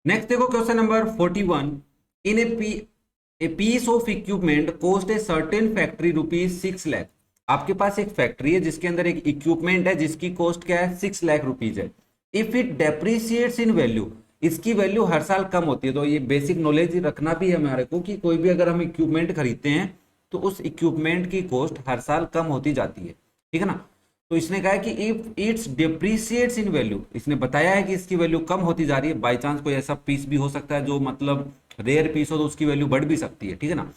Next देखो question number 41। In a piece of equipment cost a certain factory ₹6 lakh. आपके पास एक फैक्ट्री है जिसके अंदर एक इक्विपमेंट है जिसकी कॉस्ट क्या है, ₹6 लाख है। If it depreciates in value, इसकी वैल्यू हर साल कम होती है। तो ये बेसिक नॉलेज रखना भी है हमारे को कि कोई भी अगर हम इक्विपमेंट खरीदते हैं तो उस इक्विपमेंट की कॉस्ट हर साल कम होती जाती है, ठीक है ना। तो इसने कहा है कि इफ इट्स डिप्रिसिएट्स इन वैल्यू, इसने बताया है कि इसकी वैल्यू कम होती जा रही है। बाई चांस कोई ऐसा पीस भी हो सकता है जो मतलब रेयर पीस हो तो उसकी वैल्यू बढ़ भी सकती है, ठीक है ना।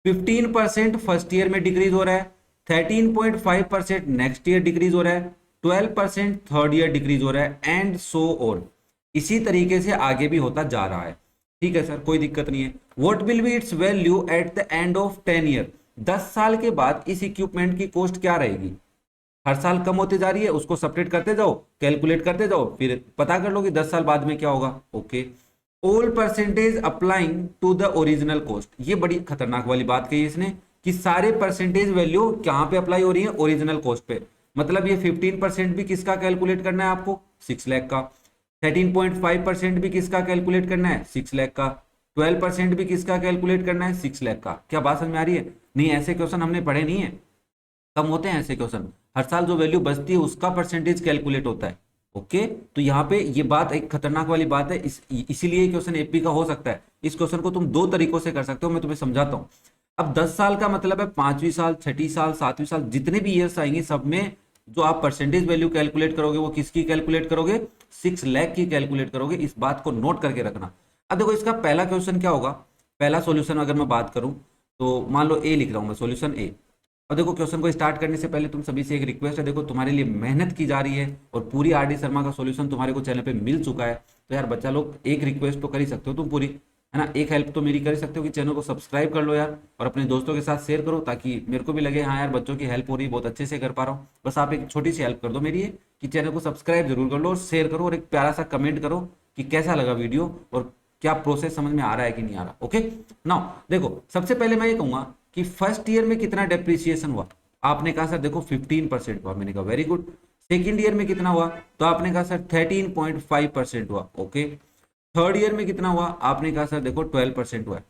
15% फर्स्ट ईयर में डिक्रीज हो रहा है, 13.5% नेक्स्ट ईयर डिक्रीज हो रहा है, 12% थर्ड ईयर डिक्रीज हो रहा है, एंड सो ऑन। इसी तरीके से आगे भी होता जा रहा है, ठीक है सर, कोई दिक्कत नहीं है। What will be it's value at the end of 10 year, 10 साल के बाद इस इक्विपमेंट की कॉस्ट क्या रहेगी। हर साल कम होती जा रही है, उसको सेपरेट करते जाओ, कैलकुलेट करते जाओ, फिर पता कर लो कि 10 साल बाद में क्या होगा। Okay, all percentage applying to the original cost, ये बड़ी खतरनाक वाली बात कही इसने कि सारे परसेंटेज वैल्यू कहां पे अप्लाई हो रही है, ओरिजिनल कॉस्ट पे। मतलब ये 15% भी किसका कैलकुलेट करना है आपको, 6 लाख का। 13.5% भी किसका कैलकुलेट करना है, 6 लाख का। 12% भी किसका कैलकुलेट करना है, 6 लाख का। क्या बात समझ में आ रही है? नहीं, ऐसे क्वेश्चन हमने पढ़े नहीं है, कम होते हैं ऐसे क्वेश्चन। हर साल जो वैल्यू बचती है उसका परसेंटेज कैलकुलेट होता है। ओके, तो यहाँ पे ये बात एक खतरनाक वाली बात है, इसीलिए क्वेश्चन एपी का हो सकता है। इस क्वेश्चन को तुम दो तरीकों से कर सकते हो, मैं तुम्हें समझाता हूँ। अब 10 साल का मतलब है पांचवी साल, छठी साल, सातवीं साल, जितने भी ईयर्स आएंगे सब में जो आप परसेंटेज वैल्यू कैलकुलेट करोगे वो किसकी कैलकुलेट करोगे, 6 लाख की कैलकुलेट करोगे। इस बात को नोट करके रखना। अब देखो इसका पहला क्वेश्चन क्या होगा, पहला सॉल्यूशन अगर मैं बात करूं तो मान लो ए लिख रहा हूं मैं, सॉल्यूशन ए। और देखो क्वेश्चन को स्टार्ट करने से पहले तुम सभी से एक रिक्वेस्ट है, देखो तुम्हारे लिए मेहनत की जा रही है और पूरी आरडी शर्मा का सॉल्यूशन तुम्हारे को चैनल पे मिल चुका है। तो यार बच्चा लोग, एक रिक्वेस्ट तो कर ही सकते हो तुम पूरी, है ना, एक हेल्प तो मेरी कर ही सकते हो कि चैनल को सब्सक्राइब कर लो यार, और अपने दोस्तों के साथ शेयर करो ताकि मेरे को भी लगे हाँ यार बच्चों की हेल्प हो रही है, बहुत अच्छे से कर पा रहा हूँ। बस आप एक छोटी सी हेल्प कर दो मेरी ये, कि चैनल को सब्सक्राइब जरूर कर लो और शेयर करो, और एक प्यारा सा कमेंट करो कि कैसा लगा वीडियो और क्या प्रोसेस समझ में आ रहा है कि नहीं आ रहा। ओके, नाउ देखो सबसे पहले मैं ये कहूंगा कि फर्स्ट ईयर में कितना डेप्रिसिएशन हुआ। आपने कहा सर देखो 15% हुआ, मैंने कहा वेरी गुड। सेकेंड ईयर में कितना हुआ, तो आपने कहा सर 13.5% हुआ। ओके, थर्ड ईयर में कितना हुआ, आपने कहा सर देखो 12% हुआ है।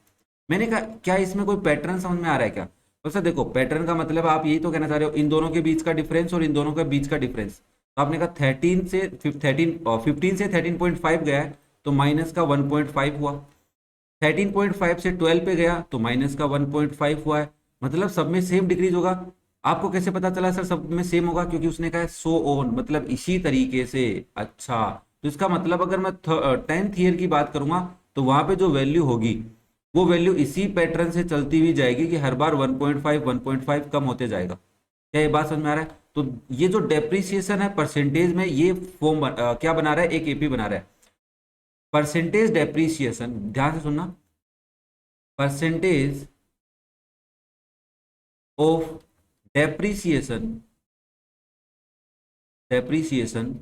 मैंने कहा क्या इसमें कोई पैटर्न समझ में आ रहा है क्या। तो सर देखो पैटर्न का मतलब आप यही तो कहना चाह रहे हो, इन दोनों के बीच का डिफरेंस और इन दोनों के बीच का डिफरेंस। तो आपने कहा 15 से 13.5 गया है तो माइनस का 1.5 हुआ। 13.5 से 12 पे गया तो माइनस का 1.5 हुआ है। मतलब सब में सेम डिक्रीज होगा। आपको कैसे पता चला सर सब में सेम होगा, क्योंकि उसने कहा है सो ऑन, मतलब इसी तरीके से। अच्छा, तो इसका मतलब अगर मैं 10th ईयर की बात करूंगा तो वहां पे जो वैल्यू होगी वो वैल्यू इसी पैटर्न से चलती हुई जाएगी कि हर बार 1.5 कम होते जाएगा। क्या ये बात समझ में आ रहा है? तो ये जो डेप्रिसिएशन है परसेंटेज में, ये फॉर्म क्या बना रहा है, एक एपी बना रहा है। परसेंटेज डेप्रिसिएशन, ध्यान से सुनना, percentage of depreciation, depreciation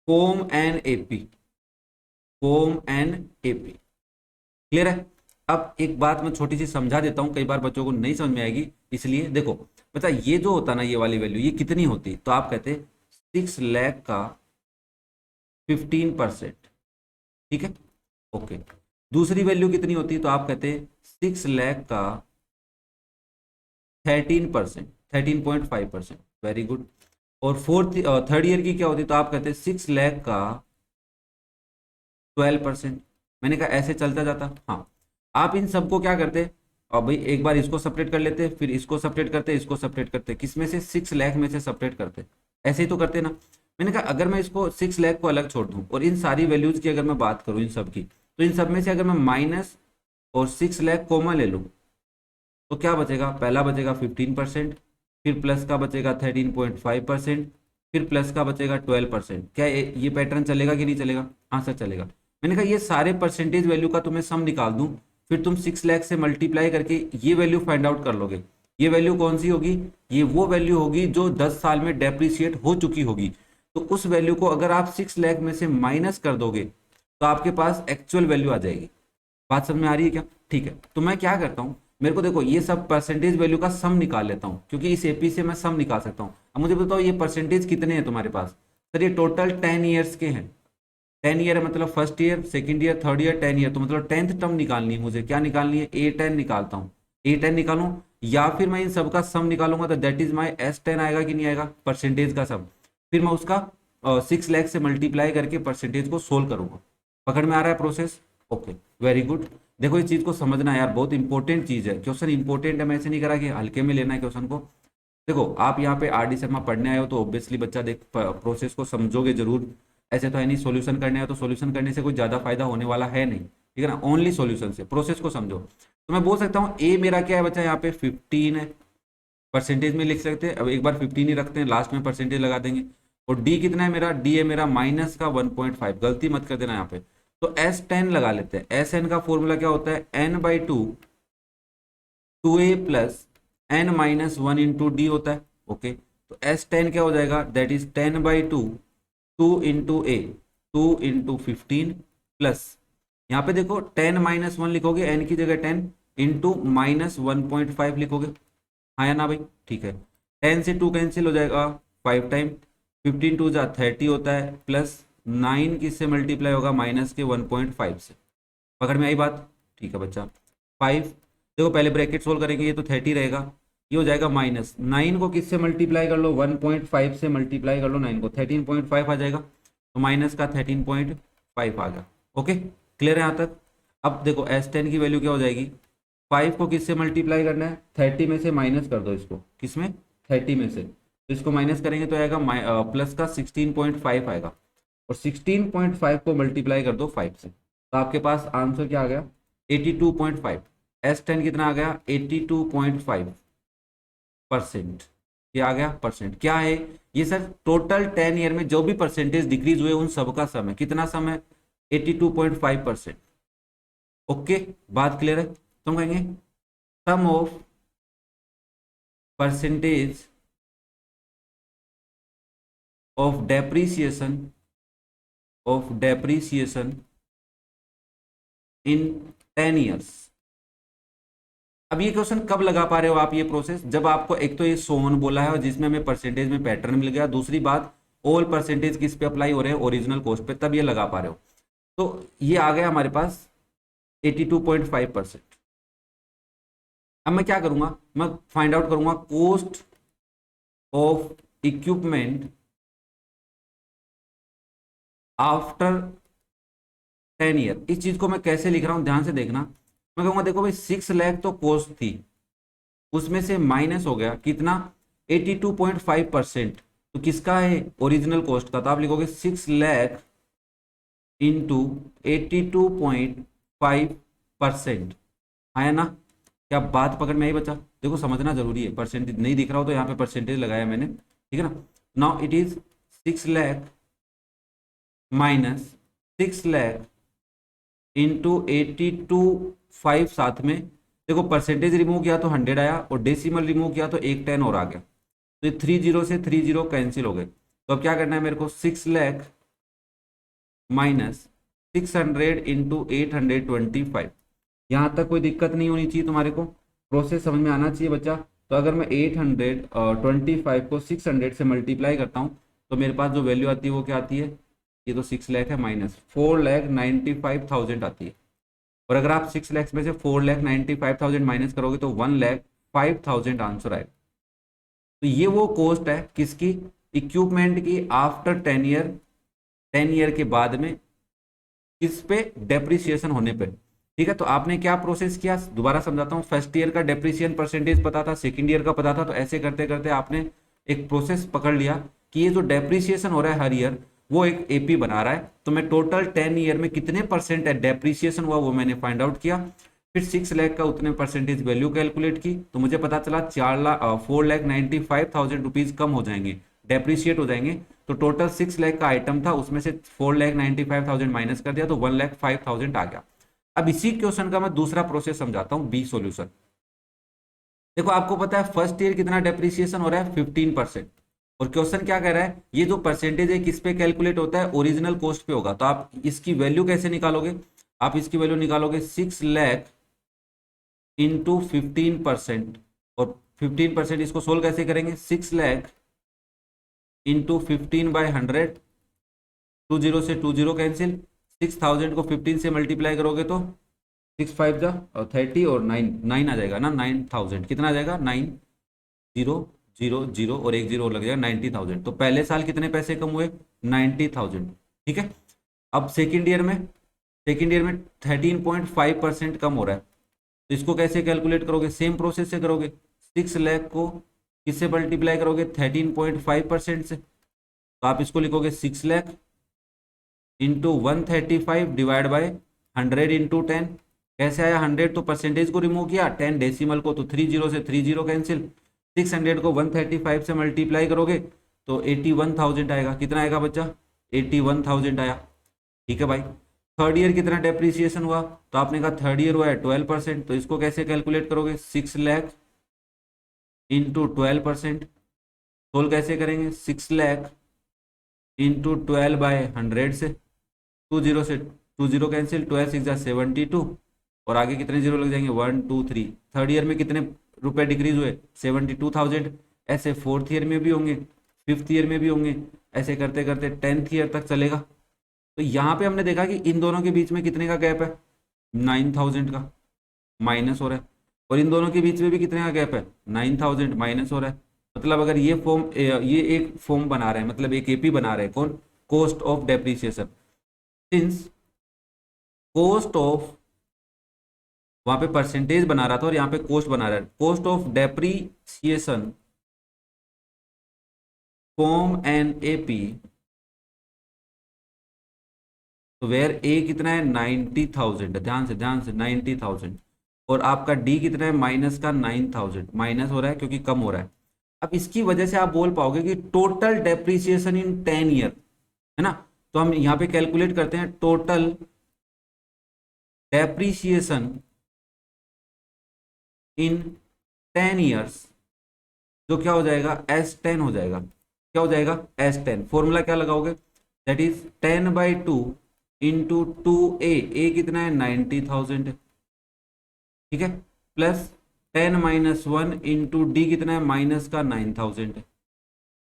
form an AP, form an AP. Clear है? अब एक बात मैं छोटी सी समझा देता हूं, कई बार बच्चों को नहीं समझ में आएगी, इसलिए देखो बता, ये जो होता ना ये वाली वैल्यू ये कितनी होती, तो आप कहते 6 लाख का 15%, ठीक है। ओके, दूसरी वैल्यू कितनी होती तो आप कहते 6 लाख का 13%, 13.5%। Very good. और थर्ड ईयर की क्या होती तो आप कहते 6 लाख का 12%। मैंने कहा ऐसे चलता जाता। हाँ, आप इन सबको क्या करते, और भाई एक बार इसको सेपरेट कर लेते, फिर इसको सेपरेट करते, इसको सेपरेट करते, किस में से, 6 लाख में से सेपरेट करते। ऐसे ही तो करते ना। मैंने कहा अगर मैं इसको 6 लाख को अलग छोड़ दूं और इन सारी वैल्यूज की अगर मैं बात करूं इन सब की, तो इन सब में से अगर मैं माइनस और 6 लाख कॉमन ले लूं तो क्या बचेगा, पहला बचेगा 15%, फिर प्लस का बचेगा 13.5%, फिर प्लस का बचेगा 12%। क्या ये पैटर्न चलेगा कि नहीं चलेगा? हाँ सर चलेगा। मैंने कहा ये सारे परसेंटेज वैल्यू का तुम्हें सम निकाल दूं, फिर तुम 6 लाख से मल्टीप्लाई करके ये वैल्यू फाइंड आउट कर लोगे। ये वैल्यू कौन सी होगी, ये वो वैल्यू होगी जो 10 साल में डेप्रिसिएट हो चुकी होगी। तो उस वैल्यू को अगर आप 6 लाख में से माइनस कर दोगे तो आपके पास एक्चुअल वैल्यू आ जाएगी। बात समझ में आ रही है क्या? ठीक है, तो मैं क्या करता हूँ, मेरे को देखो ये सब परसेंटेज वैल्यू का सम निकाल लेता हूँ, क्योंकि इस एपी से मैं सम निकाल सकता हूँ। अब मुझे बताओ ये परसेंटेज कितने हैं तुम्हारे पास। सर ये टोटल 10 ईयर्स के हैं, 10 ईयर मतलब first year, second year, third year, 10 year, तो मतलब 10th टर्म निकालनी है मुझे। क्या निकालनी है? A10 निकालता हूँ। A10 निकालूं या फिर मैं इन सबका सम निकालूंगा, तो दैट इज माई S10 आएगा कि नहीं आएगा, परसेंटेज का सम। फिर मैं उसका 6 लाख से मल्टीप्लाई करके परसेंटेज को सोल्व करूंगा। पकड़ में आ रहा है प्रोसेस? Okay, very good. देखो इस चीज को समझना यार, बहुत इंपॉर्टेंट चीज है। क्वेश्चन इंपॉर्टेंट है, मैं ऐसे नहीं करा कि हल्के में लेना है क्वेश्चन को। देखो आप यहाँ पे RD शर्मा पढ़ने आए हो तो ऑब्वियसली बच्चा देख प्रोसेस को समझोगे जरूर। ऐसे तो है नहीं, सॉल्यूशन करने आए हो तो सॉल्यूशन करने से कोई ज्यादा फायदा होने वाला है नहीं, ठीक है ना, ओनली सॉल्यूशन से। प्रोसेस को समझो। तो मैं बोल सकता हूँ ए मेरा क्या है बच्चा, यहाँ पे 15 है, परसेंटेज में लिख सकते हैं। अब एक बार 15 ही रखते हैं, लास्ट में परसेंटेज लगा देंगे। और डी कितना है मेरा? डी है मेरा माइनस का 1.5, गलती मत कर देना यहाँ पे। तो S10 लगा लेते हैं। SN का फॉर्मूला क्या होता है? N/2 2A plus N-1 into D होता है। ओके, तो S10 क्या हो जाएगा? That is 10/2 2 into A, 2 into 15 plus, यहाँ पे देखो 10-1 लिखोगे, n की जगह 10 इंटू -1.5 लिखोगे। हाँ या ना भाई? ठीक है। 10 से 2 कैंसिल हो जाएगा 5 टाइम, 15 2 जा 30 होता है, प्लस 9 किससे मल्टीप्लाई होगा? माइनस के 1.5 से। पकड़ में आई बात? ठीक है बच्चा। 5, देखो पहले ब्रैकेट सोल्व करेंगे, ये तो 30 रहेगा, ये हो जाएगा माइनस 9 को किससे मल्टीप्लाई कर लो? 1.5 से मल्टीप्लाई कर लो 9 को, 13.5 आ जाएगा, तो माइनस का 13.5 आ गया। ओके, क्लियर है यहाँ तक? अब देखो S10 की वैल्यू क्या हो जाएगी? 5 को किससे मल्टीप्लाई करना है? 30 में से माइनस कर दो इसको, किसमें? 30 में से। तो इसको माइनस करेंगे तो आएगा प्लस का 16.5 आएगा, और 16.5 को मल्टीप्लाई कर दो 5 से, तो आपके पास आंसर क्या आ गया? 82.5। S10 कितना आ गया? 82.5%। क्या आ गया? परसेंट। क्या है ये सर? टोटल 10 ईयर में जो भी परसेंटेज डिक्रीज हुए उन सबका सम है। कितना सम है? 82.5%। ओके, बात क्लियर है? तो हम कहेंगे sum of percentage of depreciation in 10 years. अब ये क्वेश्चन कब लगा पा रहे हो आप ये प्रोसेस? जब आपको एक तो ये सोन बोला है और जिसमें हमें परसेंटेज में पैटर्न मिल गया, दूसरी बात ऑल परसेंटेज किस पे अप्लाई हो रहे हैं? ओरिजिनल कॉस्ट पे, तब ये लगा पा रहे हो। तो ये आ गया हमारे पास 82.5%। अब मैं क्या करूंगा? मैं फाइंड आउट करूंगा cost of equipment after 10 year. इस चीज को मैं कैसे लिख रहा हूं ध्यान से देखना। मैं कहूंगा देखो भाई 6 लाख तो कॉस्ट थी, उसमें से माइनस हो गया कितना? 82.5%। तो किसका है? ओरिजिनल कॉस्ट का। तो आप लिखोगे 6 लाख इंटू 82.5%। आया ना? क्या बात पकड़ में आई बच्चा? देखो समझना जरूरी है, परसेंटेज नहीं दिख रहा हो तो यहाँ पे परसेंटेज लगाया मैंने, ठीक है ना। Now it is 6 lakh minus 6 lakh into 82.5, साथ में देखो परसेंटेज रिमूव किया तो 100 आया, और डेसिमल रिमूव किया तो एक 10 और आ गया। तो ये 30 से 30 कैंसिल हो गए। तो अब क्या करना है मेरे को? 6 लाख माइनस 600 इंटू 825। यहाँ तक कोई दिक्कत नहीं होनी चाहिए तुम्हारे को, प्रोसेस समझ में आना चाहिए बच्चा। तो अगर मैं 825 को 600 से मल्टीप्लाई करता हूँ तो मेरे पास जो वैल्यू आती है वो क्या आती है? ये तो 6 लाख है, माइनस 4,95,000 आती है। और अगर आप 6 लाख में से 4,95,000 माइनस करोगे तो 1,05,000 आंसर आएगा। तो ये वो कॉस्ट है किसकी? इक्विपमेंट की आफ्टर 10 ईयर, 10 ईयर के बाद में इस पे डेप्रिसिएशन होने पे। ठीक है, तो आपने क्या प्रोसेस किया? दोबारा समझाता हूँ। फर्स्ट ईयर का डेप्रिसिएशन परसेंटेज पता था, सेकंड ईयर का पता था, तो ऐसे करते करते आपने एक प्रोसेस पकड़ लिया कि ये जो डेप्रिसिएशन हो रहा है हर ईयर, वो एक एपी बना रहा है। तो मैं टोटल 10 ईयर में कितने परसेंट डेप्रिसिएशन हुआ वो मैंने फाइंड आउट किया। फिर 6 लाख का उतने परसेंटेज वैल्यू कैलकुलेट की, तो मुझे पता चला 4,95,000 रुपीज कम हो जाएंगे, डेप्रिशिएट हो जाएंगे। तो टोटल 6 लाख का आइटम था, उसमें से 4,95,000 माइनस कर दिया तो 1,05,000 आ गया। अब इसी क्वेश्चन का मैं दूसरा प्रोसेस समझाता हूं, बी सॉल्यूशन। देखो आपको पता है फर्स्ट ईयर कितना डेप्रिसिएशन हो रहा है? 15%। और क्वेश्चन क्या कह रहा है? ये जो परसेंटेज है किस पे कैलकुलेट होता है? ओरिजिनल कॉस्ट पे होगा। तो आप इसकी वैल्यू कैसे निकालोगे? आप इसकी वैल्यू निकालोगे 6 लाख इंटू 15%, और 15% इसको सोल्व कैसे करेंगे? 6 लाख इंटू 15/100 20 से 20 कैंसिल, 6000 को 15 से मल्टीप्लाई करोगे तो 6 5 जा और 30 और 9 आ जाएगा ना, 9000 कितना आ जाएगा, 9000 और एक जीरो लग जाएगा 90,000। तो पहले साल कितने पैसे कम हुए, 90,000। ठीक है, अब सेकेंड ईयर में 13.5% कम हो रहा है, तो इसको कैसे कैलकुलेट करोगे, सेम प्रोसेस से करोगे। 6 लाख को किससे मल्टीप्लाई करोगे, 13.5% से, तो आप इसको लिखोगे 6 lakh into 135 divide by 100 into 10। कैसे आया 100, तो परसेंटेज को रिमूव किया, 10 डेसिमल को, तो 30 से 30 कैंसिल, 600 को 135 से मल्टीप्लाई करोगे तो 81,000 आएगा। कितना आएगा बच्चा, 81,000 आया। ठीक है भाई, थर्ड ईयर कितना डेप्रिसिएशन हुआ, तो आपने कहा थर्ड ईयर हुआ है 12%, तो इसको कैसे कैलकुलेट करोगे, 6 लाख इंटू 12%। सोल्व कैसे करेंगे, 6 लाख इंटू 12 बाय 100 से, 20 से 20 कैंसिल, 12 6 72 और आगे कितने जीरो लग जाएंगे, 1 2 3। थर्ड ईयर में कितने रुपए डिक्रीज हुए, 72,000। ऐसे फोर्थ ईयर में भी होंगे, फिफ्थ ईयर में भी होंगे, ऐसे करते करते 10th ईयर तक चलेगा। तो यहाँ पे हमने देखा कि इन दोनों के बीच में कितने का गैप है, 9,000 का माइनस हो रहा है, और इन दोनों के बीच में भी कितने का गैप है, 9,000 माइनस हो रहा है। मतलब अगर ये एक फॉर्म बना रहे हैं, मतलब एक एपी बना रहे हैं, कौन, cost of depreciation. Since cost of, वहां पे परसेंटेज बना रहा था और यहाँ पे कॉस्ट बना रहा है, cost of depreciation form an AP, तो वेयर ए कितना है, 90,000, ध्यान से 90,000, और आपका डी कितना है, माइनस का 9,000, माइनस हो रहा है क्योंकि कम हो रहा है। अब इसकी वजह से आप बोल पाओगे कि टोटल डेप्रिसिएशन इन 10 ईयर, है ना। तो हम यहाँ पे कैलकुलेट करते हैं टोटल डेप्रिसिएशन इन 10 ईयर्स, जो क्या हो जाएगा, S10 हो जाएगा। क्या हो जाएगा, S10। फॉर्मूला क्या लगाओगे, दैट इज 10/2 इंटू 2a कितना है, 90,000, ठीक है, प्लस 10 - 1 इंटू डी कितना है, माइनस का 9,000।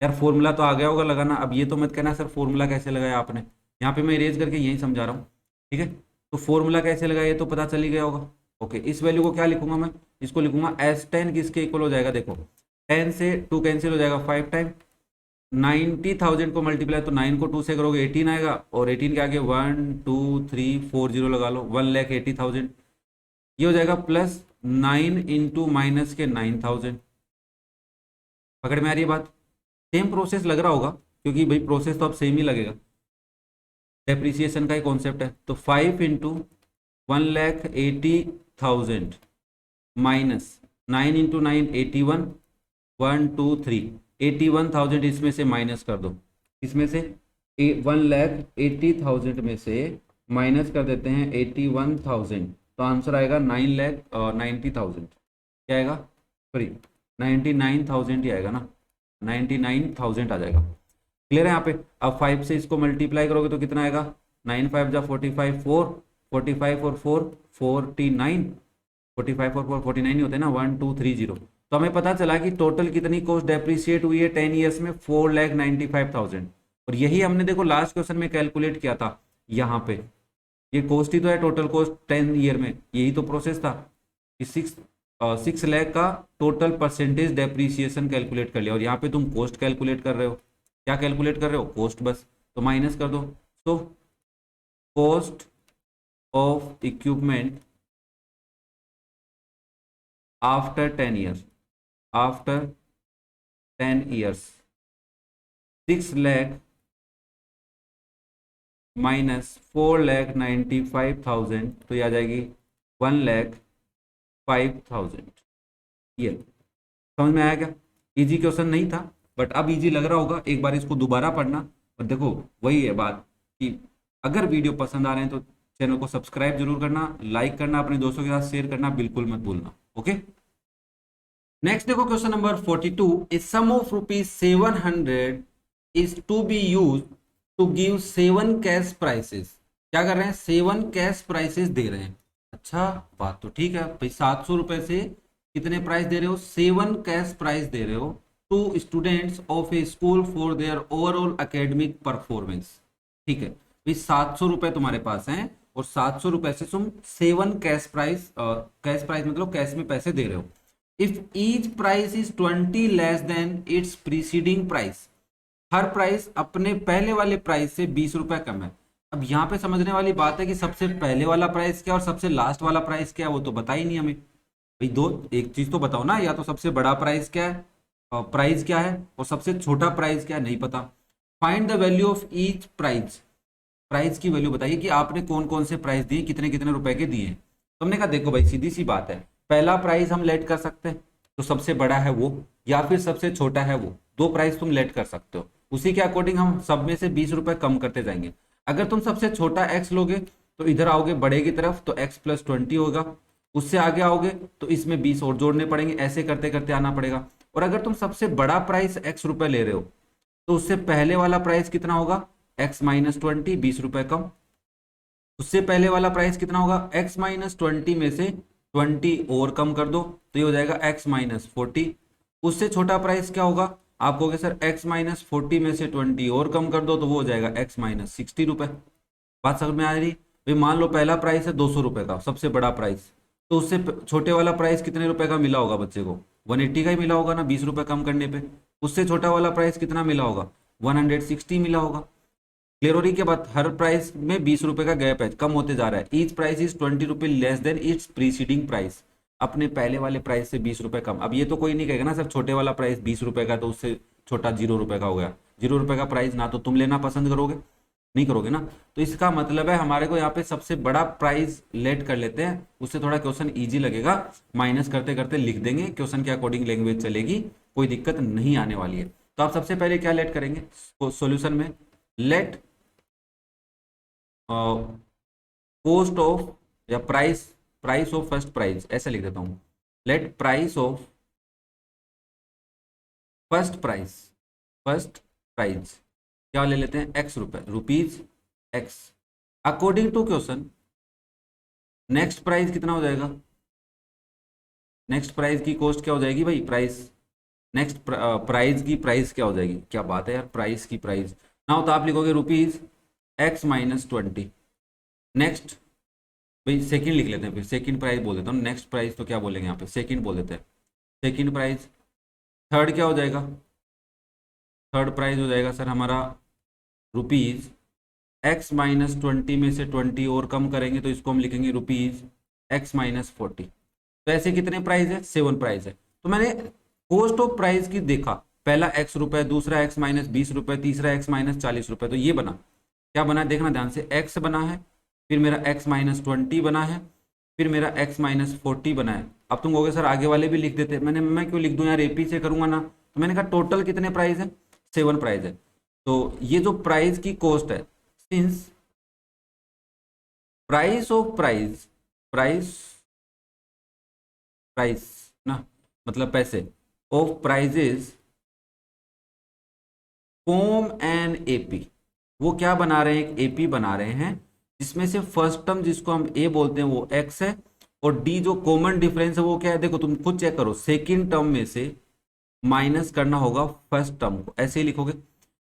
यार फॉर्मूला तो आ गया होगा लगाना, अब ये तो मत कहना सर फॉर्मूला कैसे लगाया आपने, यहाँ पे मैं इरेज करके यही समझा रहा हूँ। ठीक है, तो फॉर्मूला कैसे लगाया ये तो पता चल ही गया होगा। ओके, इस वैल्यू को क्या लिखूंगा मैं, इसको लिखूंगा S10 किसके इक्वल हो जाएगा, देखो 10 से 2 कैंसिल हो जाएगा 5 टाइम, 90,000 को मल्टीप्लाई, तो 9 को 2 से करोगे 18 आएगा, और 18 के आगे 1 2 3 4 0 लगा लो, 1,80,000 ये हो जाएगा, प्लस 9 इंटू माइनस के 9,000। पकड़ में आ रही है बात, सेम प्रोसेस लग रहा होगा क्योंकि भाई प्रोसेस तो अब सेम ही लगेगा, डेप्रिसिएशन का ही कॉन्सेप्ट है। तो 5 इंटू 1,80,000 माइनस 9 इंटू 9 81, 1 2 3 81,000 इसमें से माइनस कर दो, इसमें से 1,80,000 में से माइनस कर देते हैं 81,000, तो आंसर आएगा 9,90,000। क्या आएगा, सॉरी 99,000 ही आएगा ना, 99,000 आ जाएगा। क्लियर है यहाँ पे। अब 5 से इसको मल्टीप्लाई करोगे तो कितना आएगा, 9 5 जा 45, 4 45 और 4 49, 45 और 4 49 ही होते हैं ना, 1 2 3 0। तो हमें पता चला कि टोटल कितनी कॉस्ट डेप्रिशिएट हुई है 10 ईयर्स में, 4,95,000। और यही हमने देखो लास्ट क्वेश्चन में कैलकुलेट किया था, यहाँ पे ये कॉस्ट ही तो है, टोटल कॉस्ट 10 ईयर में, यही तो प्रोसेस था कि 6 लाख का टोटल परसेंटेज डेप्रिसिएशन कैलकुलेट कर लिया, और यहाँ पे तुम कॉस्ट कैलकुलेट कर रहे हो। क्या कैलकुलेट कर रहे हो, कॉस्ट, बस तो माइनस कर दो। तो cost of equipment after 10 years, after 10 years 6 lakh minus 4,95,000, तो ये आ जाएगी 1,05,000। ये समझ में आया क्या, इजी क्वेश्चन नहीं था बट अब इजी लग रहा होगा, एक बार इसको दोबारा पढ़ना। और देखो वही है बात कि अगर वीडियो पसंद आ रहे हैं तो चैनल को सब्सक्राइब जरूर करना, लाइक करना, अपने दोस्तों के साथ शेयर करना बिल्कुल मत भूलना। ओके, नेक्स्ट देखो question number 42, a sum of ₹700 is to be use to give 7 cash prices. क्या कर रहे हैं, 7 कैश प्राइसेस दे रहे हैं। अच्छा बात तो ठीक है भाई, 700 रुपए से कितने प्राइस दे रहे हो, 7 कैश प्राइस दे रहे हो to students of a school for their overall academic performance. ठीक है भाई, 700 रुपए तुम्हारे पास हैं और 700 रुपए से तुम 7 कैश प्राइस मतलब कैश में पैसे दे रहे हो। If each price is 20 less than it's preceding price, her price अपने पहले वाले प्राइस से 20 रुपए कम है। अब यहाँ पे समझने वाली बात है कि सबसे पहले वाला प्राइस क्या और सबसे लास्ट वाला प्राइस क्या है, वो तो बता ही नहीं हमें भाई। दो एक चीज तो बताओ ना, या तो सबसे बड़ा प्राइस क्या है, प्राइस क्या है, और सबसे छोटा प्राइस क्या है, नहीं पता। Find the value of each price, price की वैल्यू बताइए कि आपने कौन कौन से प्राइस दिए, कितने कितने रुपए के दिए। तो हमने कहा देखो भाई सीधी सी बात है, पहला प्राइस हम लेट कर सकते हैं तो सबसे बड़ा है वो, या फिर सबसे छोटा है वो, दो प्राइस तुम लेट कर सकते हो। उसी के अकॉर्डिंग हम सब में से 20 रुपए कम करते जाएंगे। अगर तुम सबसे छोटा एक्स लोगे तो इधर आओगे बड़े की तरफ तो x + 20 होगा, उससे आगे आओगे तो इसमें 20 और जोड़ने पड़ेंगे, ऐसे करते करते आना पड़ेगा। और अगर तुम सबसे बड़ा प्राइस x रुपए ले रहे हो तो उससे पहले वाला प्राइस कितना होगा, x - 20, 20 रुपए कम। उससे पहले वाला प्राइस कितना होगा, x - 20 में से 20 और कम कर दो तो ये हो जाएगा x - 40। उससे छोटा प्राइस क्या होगा, आप कहोगे सर x - 40 में से 20 और कम कर दो तो वो हो जाएगा x - 60 रुपए। बात समझ में आ रही भाई। मान लो पहला प्राइस है 200 रुपए का, सबसे बड़ा प्राइस, तो उससे छोटे वाला प्राइस कितने रुपए का मिला होगा बच्चे को, 180 का ही मिला होगा ना, 20 रुपए कम करने पे। उससे छोटा वाला प्राइस कितना मिला होगा, 160 मिला होगा। क्लियर हो रही के बाद, हर प्राइस में 20 रुपए का गैप है, कम होते जा रहा है। ईच प्राइस इज 20 रुपए less than it's preceding price, अपने पहले वाले प्राइस से 20 रुपए कम। अब ये तो कोई नहीं कहेगा ना सर छोटे वाला प्राइस 20 रुपए का तो उससे छोटा 0 रुपए का हो गया। 0 रुपए का प्राइस ना तो तुम लेना पसंद करोगे, नहीं करोगे ना। तो इसका मतलब है हमारे को यहाँ पे सबसे बड़ा प्राइस लेट कर लेते हैं, उससे थोड़ा क्वेश्चन इजी लगेगा, माइनस करते करते लिख देंगे, क्वेश्चन के अकॉर्डिंग लैंग्वेज चलेगी, कोई दिक्कत नहीं आने वाली है। तो आप सबसे पहले क्या लेट करेंगे सॉल्यूशन में, लेट कोस्ट ऑफ या prize, prize of first prize ऐसे लिख देता हूं, let prize of first prize, first prize क्या ले लेते हैं, x रुपए, rupees x, according to question next prize कितना हो जाएगा, नेक्स्ट प्राइस की कॉस्ट क्या हो जाएगी भाई, प्राइस, नेक्स्ट प्राइस की प्राइस क्या हो जाएगी, क्या बात है यार, प्राइस की प्राइस ना हो तो आप लिखोगे रुपीज x - 20। नेक्स्ट भाई सेकंड लिख लेते हैं, फिर सेकंड प्राइस बोल देता हूँ, नेक्स्ट प्राइस तो क्या बोलेंगे यहाँ पे, सेकंड बोल देते हैं, सेकंड प्राइस। थर्ड क्या हो जाएगा, थर्ड प्राइस हो जाएगा सर हमारा रुपीज x - 20 में से 20 और कम करेंगे तो इसको हम लिखेंगे रुपीज x - 40। तो ऐसे कितने प्राइस है, 7 प्राइस है। तो मैंने कॉस्ट ऑफ प्राइस की देखा, पहला x रुपए, दूसरा x - 20 रुपए, तीसरा x - 40 रुपए, तो ये बना, क्या बना देखना ध्यान से, x बना है, फिर मेरा x - 20 बना है, फिर मेरा x - 40 बना है। अब तुम कहोगे सर आगे वाले भी लिख देते, मैं क्यों लिख दूं यार, एपी से करूंगा ना। तो मैंने कहा टोटल कितने प्राइस है, 7 प्राइस है। तो ये जो प्राइस की कॉस्ट है, since prize of prize, prize, prize ना मतलब पैसे, of prizes form an AP, वो क्या बना रहे हैं, एक एपी बना रहे हैं जिसमें से फर्स्ट टर्म जिसको हम ए बोलते हैं वो एक्स है, और डी जो कॉमन डिफरेंस है वो क्या है, देखो तुम खुद चेक करो, सेकंड टर्म में से माइनस करना होगा फर्स्ट टर्म को, ऐसे ही लिखोगे।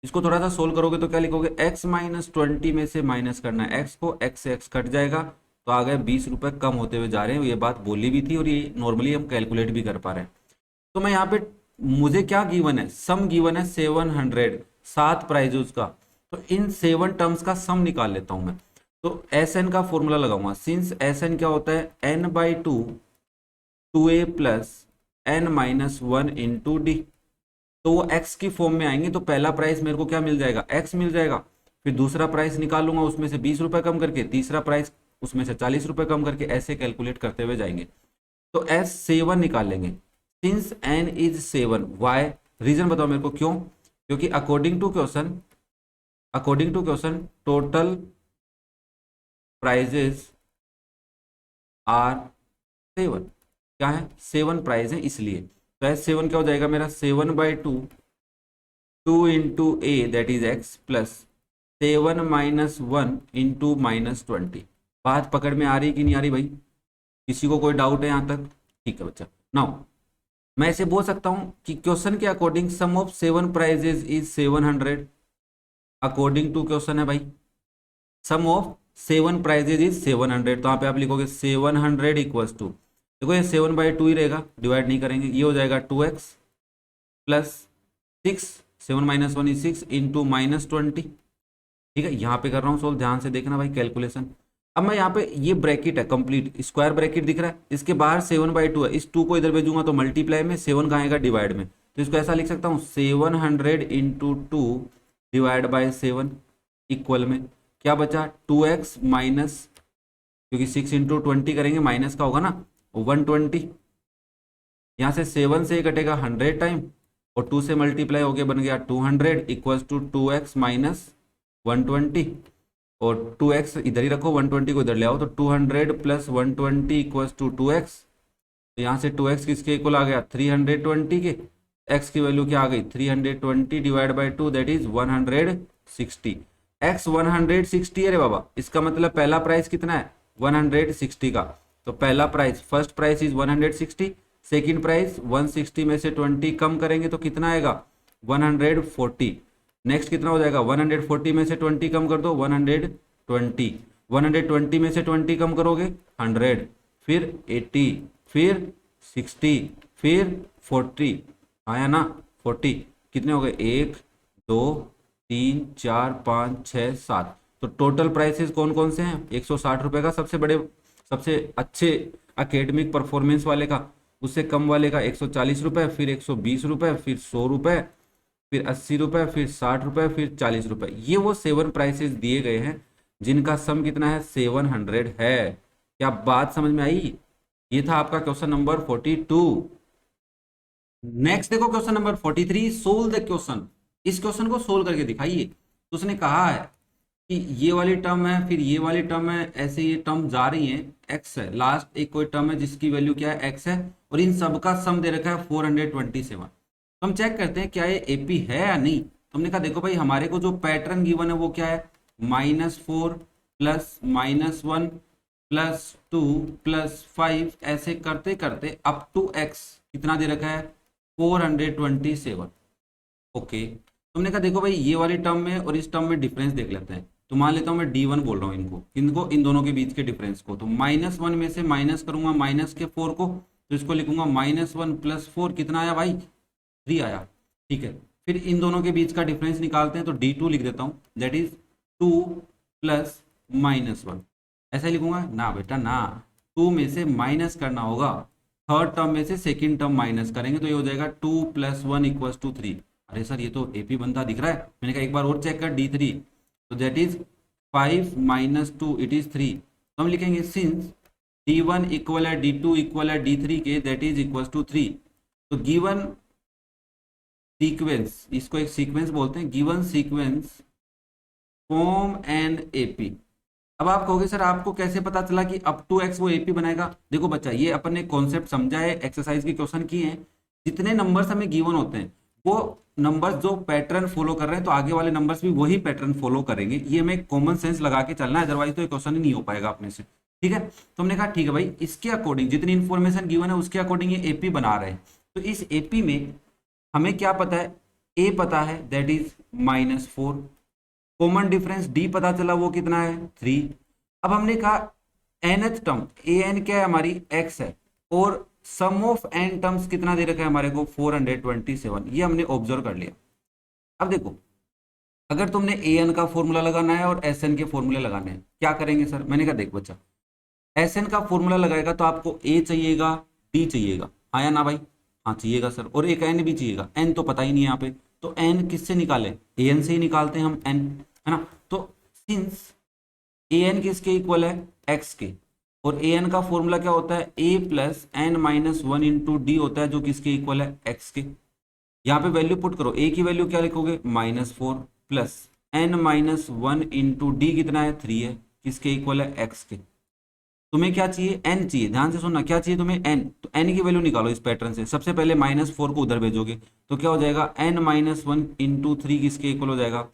इसको थोड़ा सा सोल्व करोगे तो क्या लिखोगे, x - 20 में से माइनस करना है x को, x से x कट जाएगा तो आ गए 20 रुपए कम होते हुए जा रहे हैं। ये बात बोली भी थी और ये नॉर्मली हम कैलकुलेट भी कर पा रहे हैं। तो मैं यहाँ पे, मुझे क्या गिवन है, सम गिवन है 700, 7 प्राइजेस का, तो इन 7 टर्म्स का सम निकाल लेता हूं मैं। तो एस एन का फॉर्मूला लगाऊंगा, सिंस एस एन क्या होता है, n/2 2a + n - 1 × d, तो वो x की फॉर्म में आएंगे तो पहला प्राइस मेरे को क्या मिल जाएगा, x मिल जाएगा, फिर दूसरा प्राइस निकालूंगा उसमें से 20 रुपए कम करके, तीसरा प्राइस उसमें से 40 रुपए कम करके, ऐसे कैलकुलेट करते हुए जाएंगे। तो S7 निकाल लेंगे, since n is 7, why, reason बताओ मेरे को क्यों, क्योंकि according to question, according to question total prizes are 7, क्या है 7 प्राइस है इसलिए। तो S7 क्या हो जाएगा मेरा, 7/2 2 × a that is x plus 7 - 1 × -20। बात पकड़ में आ रही कि नहीं आ रही भाई, किसी को कोई डाउट है यहाँ तक, ठीक है बच्चा। नाउ मैं ऐसे बोल सकता हूँ कि क्वेश्चन के according sum of 7 prizes is 700, according to question है भाई, सम ऑफ 7 प्राइजेज इज 700, तो यहाँ पे आप लिखोगे 700 इक्वल्स टू, देखो ये 7/2 ही रहेगा, डिवाइड नहीं करेंगे, ये हो जाएगा 2x plus 6, 7 minus 1 is 6 into -20। ठीक है, यहाँ पे कर रहा हूँ सोल्व, ध्यान से देखना भाई कैलकुलेशन। अब मैं यहाँ पे, ये ब्रैकेट है कंप्लीट, स्क्वायर ब्रैकेट दिख रहा है, इसके बाहर 7/2 है, इस 2 को इधर भेजूंगा तो मल्टीप्लाई में, 7 कहाँ आएगा डिवाइड में, तो इसको ऐसा लिख सकता हूँ 700 इंटू 2 डिवाइड बाई 7 इक्वल में क्या बचा 2x माइनस, क्योंकि 6 इंटू 20 करेंगे माइनस का होगा ना 120, यहाँ से 7 से ही कटेगा 100 टाइम और 2 से मल्टीप्लाई हो गया बन गया 200 इक्वल्स टू 2x माइनस 120, और 2x इधर ही रखो, 120 को इधर ले आओ, तो 200 प्लस 120 इक्वल्स टू 2x, तो यहाँ से 2x किसके इक्वल आ गया 320 के, x की वैल्यू क्या आ गई 320 divide by 2 that is 160, x 160 है रे बाबा, इसका मतलब पहला प्राइस कितना है 160 का, तो पहला price first price is 160, second price 160 में से 20 कम करेंगे तो कितना आएगा 140, नेक्स्ट कितना हो जाएगा 140 में से 20 कम कर दो 120, 120 में से 20 कम करोगे 100, फिर 80, फिर 60, फिर 40, आया ना 40, कितने हो गए 1 2 3 4 5 6 7, तो टोटल प्राइसेस कौन कौन से हैं 160 रुपए का, सबसे बड़े सबसे अच्छे एकेडमिक परफॉर्मेंस वाले का, उससे कम वाले का 140 रुपए, फिर 120 रुपए, फिर 100 रुपए, फिर 80 रुपए, फिर 60 रुपए, फिर 40 रुपए, ये वो 7 प्राइसेस दिए गए हैं जिनका सम कितना है 700 है। क्या बात समझ में आई? ये था आपका क्वेश्चन नंबर 42। नेक्स्ट देखो question number 43, solve the question, इस क्वेश्चन को सोल्व करके दिखाइए। तो उसने कहा है कि ये वाली टर्म है, फिर ये वाली टर्म है, ऐसे ये टर्म जा रही है, x है, लास्ट एक कोई टर्म है जिसकी वैल्यू क्या है x है, और इन सब का सम दे रखा है 427। तो हम चेक करते हैं क्या ये एपी है या नहीं। तो हमने कहा देखो भाई हमारे को जो पैटर्न गिवन है वो क्या है -4 प्लस -1 प्लस 2 प्लस 5, ऐसे करते करते अप टू x कितना दे रखा है 427। ओके, तुमने कहा देखो भाई ये वाली टर्म में और इस टर्म में डिफरेंस देख लेते हैं। तो मान लेता हूं मैं D1 बोल रहा हूँ इनको इन दोनों के बीच के डिफरेंस को, तो -1 में से माइनस करूंगा माइनस के 4 को, तो इसको लिखूंगा -1 प्लस 4, कितना आया भाई 3 आया। ठीक है, फिर इन दोनों के बीच का डिफरेंस निकालते हैं, तो D2 लिख देता हूँ, दैट इज 2 प्लस -1, ऐसा ही लिखूंगा ना बेटा ना, 2 में से माइनस करना होगा, थर्ड टर्म में से सेकंड टर्म माइनस करेंगे तो ये हो जाएगा 2 + 1 इक्वल्स टू 3। अरे सर ये तो एपी बनता दिख रहा है, मैंने कहा एक बार और चेक कर D3, तो दैट इज 5 - 2 इट इज 3। तो हम लिखेंगे सिंस D1 इक्वल है D2 इक्वल है D3 के, दैट इज इक्वल्स टू 3। तो गिवन सीक्वेंस, इसको एक सीक्वेंस बोलते हैं, given sequence form an AP. अब आप कहोगे सर आपको कैसे पता चला कि अप टू x वो एपी बनाएगा। देखो बच्चा ये अपन ने कॉन्सेप्ट समझा है, एक्सरसाइज के क्वेश्चन किए हैं, जितने नंबर्स हमें गिवन होते हैं वो नंबर्स जो पैटर्न फॉलो कर रहे हैं तो आगे वाले नंबर्स भी वही पैटर्न फॉलो करेंगे, ये हमें कॉमन सेंस लगा के चलना है, अदरवाइज तो ये क्वेश्चन ही नहीं हो पाएगा अपने से। ठीक है, तो हमने कहा ठीक है भाई इसके अकॉर्डिंग जितनी इन्फॉर्मेशन गिवन है उसके अकॉर्डिंग ये एपी बना रहे हैं। तो इस एपी में हमें क्या पता है, ए पता है that is -4, common difference D पता चला वो कितना है 3। अब हमने कहा nth टर्म an क्या है हमारी x है, और सम ऑफ n टर्म्स कितना दे रखा है हमारे को 427, ये हमने ऑब्जर्व कर लिया। अब देखो अगर तुमने an का फॉर्मूला लगाना है और sn के फॉर्मूले लगाने हैं, क्या करेंगे सर, मैंने कहा देख बच्चा sn का फॉर्मूला लगाएगा तो आपको a चाहिएगा d चाहिएगा, आया ना भाई, हाँ चाहिएगा सर, और एक n भी चाहिएगा, n तो पता ही नहीं है यहाँ पे, तो n किससे निकाले an से ही निकालते हैं हम n, है ना। तो सिंस an किसके इक्वल है x के, और an का फॉर्मूला क्या होता है a + n - 1 इंटू डी होता है जो किसके इक्वल है x के। यहाँ पे वैल्यू पुट करो, a की वैल्यू क्या लिखोगे -4 प्लस n - 1 इंटू डी कितना है 3 है, किसके इक्वल है x के। तुम्हें क्या चाहिए n चाहिए, ध्यान से सुनना क्या चाहिए तुम्हें n, तो n की वैल्यू निकालो इस पैटर्न से, सबसे पहले -4 को उधर भेजोगे तो क्या हो जाएगा n - 1 इंटू 3 किसके इक्वल हो जाएगा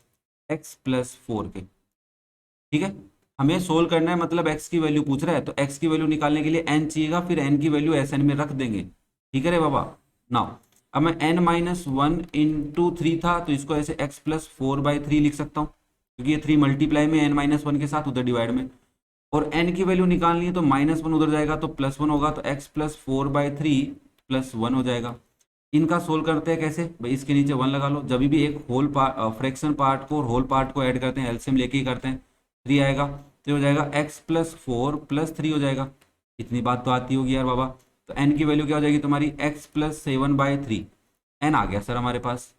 x + 4 के। ठीक है, हमें सोल्व करना है, मतलब x की वैल्यू पूछ रहा है तो x की वैल्यू निकालने के लिए n चाहिएगा, फिर n की वैल्यू Sn में रख देंगे। ठीक है रे बाबा, नाउ अब मैं n - 1 इंटू 3 था तो इसको ऐसे x + 4/3 लिख सकता हूँ। क्योंकि ये 3 मल्टीप्लाई में n-1 के साथ, उधर डिवाइड में, और n की वैल्यू निकालनी है तो -1 उधर जाएगा तो +1 होगा, तो x प्लस 4/3 + 1 हो जाएगा। इनका सोल्व करते हैं कैसे भाई, इसके नीचे 1 लगा लो। जब भी एक होल पार्ट, फ्रैक्शन पार्ट को और होल पार्ट को ऐड करते हैं, एलसीएम लेके ही करते हैं, 3 आएगा, तो हो जाएगा x प्लस 4 + 3 हो जाएगा। इतनी बात तो आती होगी यार बाबा। तो n की वैल्यू क्या हो जाएगी तुम्हारी, x प्लस 7/3, n आ गया सर हमारे पास।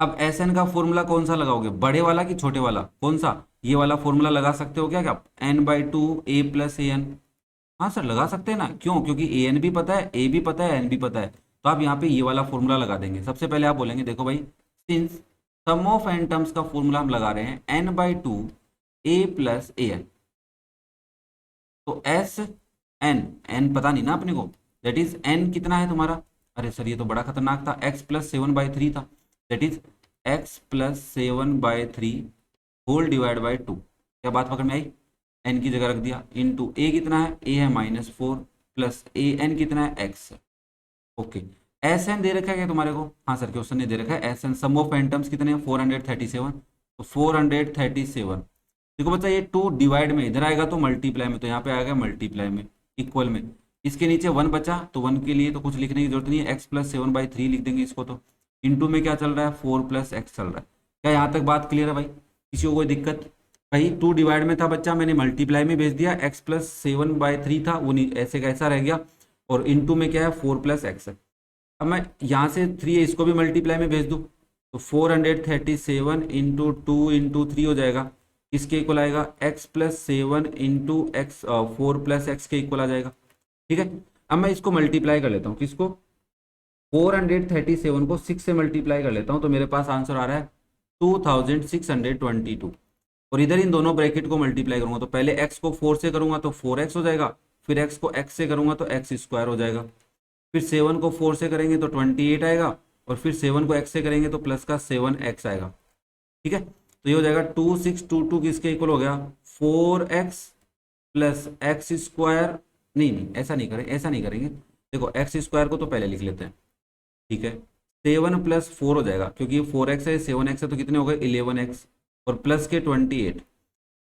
अब एस एन का फॉर्मूला कौन सा लगाओगे, बड़े वाला कि छोटे वाला, कौन सा, ये वाला फॉर्मूला लगा सकते हो क्या आप, n/2 a plus a n. हाँ सर लगा सकते हैं ना, क्यों, क्योंकि ए एन भी पता है, ए भी पता है, एन भी पता है, तो आप यहाँ पे ये वाला फॉर्मूला लगा देंगे। सबसे पहले आप बोलेंगे देखो भाई, since sum of n terms का फॉर्मूला हम लगा रहे हैं n/2 a plus a n, तो एस एन, एन पता नहीं ना अपने को, दैट इज एन कितना है तुम्हारा, अरे सर ये तो बड़ा खतरनाक था, x प्लस 7/3 था, that is x plus 7/3 whole divide by 2। क्या बात पकड़ में आई, n की जगह रख दिया, इनटू a कितना है, a है -4 प्लस ए एन कितना है, x। ओके, एस एन दे रखा है क्या तुम्हारे को, हाँ सर क्वेश्चन ने दे रखा है s n, sum of n terms कितने हैं 437, तो 437। देखो बच्चा ये 2 डिवाइड में इधर आएगा तो मल्टीप्लाई में, तो यहाँ पे आएगा मल्टीप्लाई में, इक्वल में, इसके नीचे 1 बचा, तो 1 के लिए तो कुछ लिखने की जरूरत नहीं है, x प्लस 7/3 लिख देंगे इसको, तो इनटू में क्या चल रहा है, 4 + x चल रहा है। क्या यहाँ तक बात क्लियर है भाई, किसी को कोई दिक्कत भाई, 2 डिवाइड में था बच्चा, मैंने मल्टीप्लाई में भेज दिया, x प्लस 7/3 था वो ऐसे कैसा रह गया, और इनटू में क्या है 4 + x है। अब मैं यहाँ से 3 है इसको भी मल्टीप्लाई में भेज दूँ, तो 437 इंटू 2 इंटू 3 हो जाएगा, किसके इक्वल आएगा, x plus 7 into x 4 + x के इक्वल आ जाएगा। ठीक है, अब मैं इसको मल्टीप्लाई कर लेता हूँ, किसको, 437 को 6 से मल्टीप्लाई कर लेता हूँ, तो मेरे पास आंसर आ रहा है 2622, और इधर इन दोनों ब्रैकेट को मल्टीप्लाई करूंगा, तो पहले x को 4 से करूंगा तो 4x हो जाएगा, फिर x को x से करूंगा तो x² हो जाएगा, फिर 7 को 4 से करेंगे तो 28 आएगा, और फिर 7 को x से करेंगे तो प्लस का 7x आएगा। ठीक है, तो ये हो जाएगा 2622 किसके इक्वल हो गया, 4x प्लस x², नहीं नहीं ऐसा नहीं करें, ऐसा नहीं करेंगे, देखो x² को तो पहले लिख लेते हैं, ठीक है, 7 + 4 हो जाएगा, क्योंकि ये 4x है 7x है, तो कितने हो गए 11x, और प्लस के 28।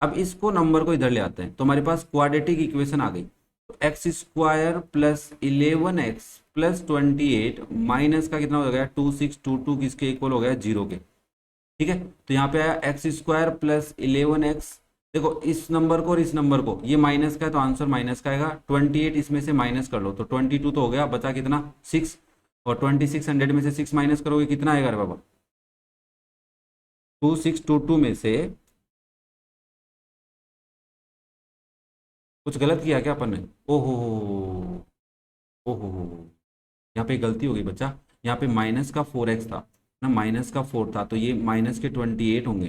अब इसको नंबर को इधर ले आते हैं, तो हमारे पास क्वाड्रेटिक इक्वेशन आ गई, तो x² plus 11x plus 28 minus का कितना हो गया 2622 किसके इक्वल हो गया 0 के। ठीक है, तो यहाँ पे आया x² प्लस 11x, देखो इस नंबर को और इस नंबर को, ये माइनस का है तो आंसर माइनस का आएगा, 28 इसमें से माइनस कर लो तो 22 तो हो गया, बचा कितना 6, और 2600 में से 6 माइनस करोगे कितना आएगा रे बाबा, 2622 में से कुछ गलत किया क्या अपन ने, ओहो, ओहो, यहाँ पे गलती हो गई बच्चा, यहाँ पे माइनस का 4x था ना, माइनस का 4 था, तो ये माइनस के 28 होंगे,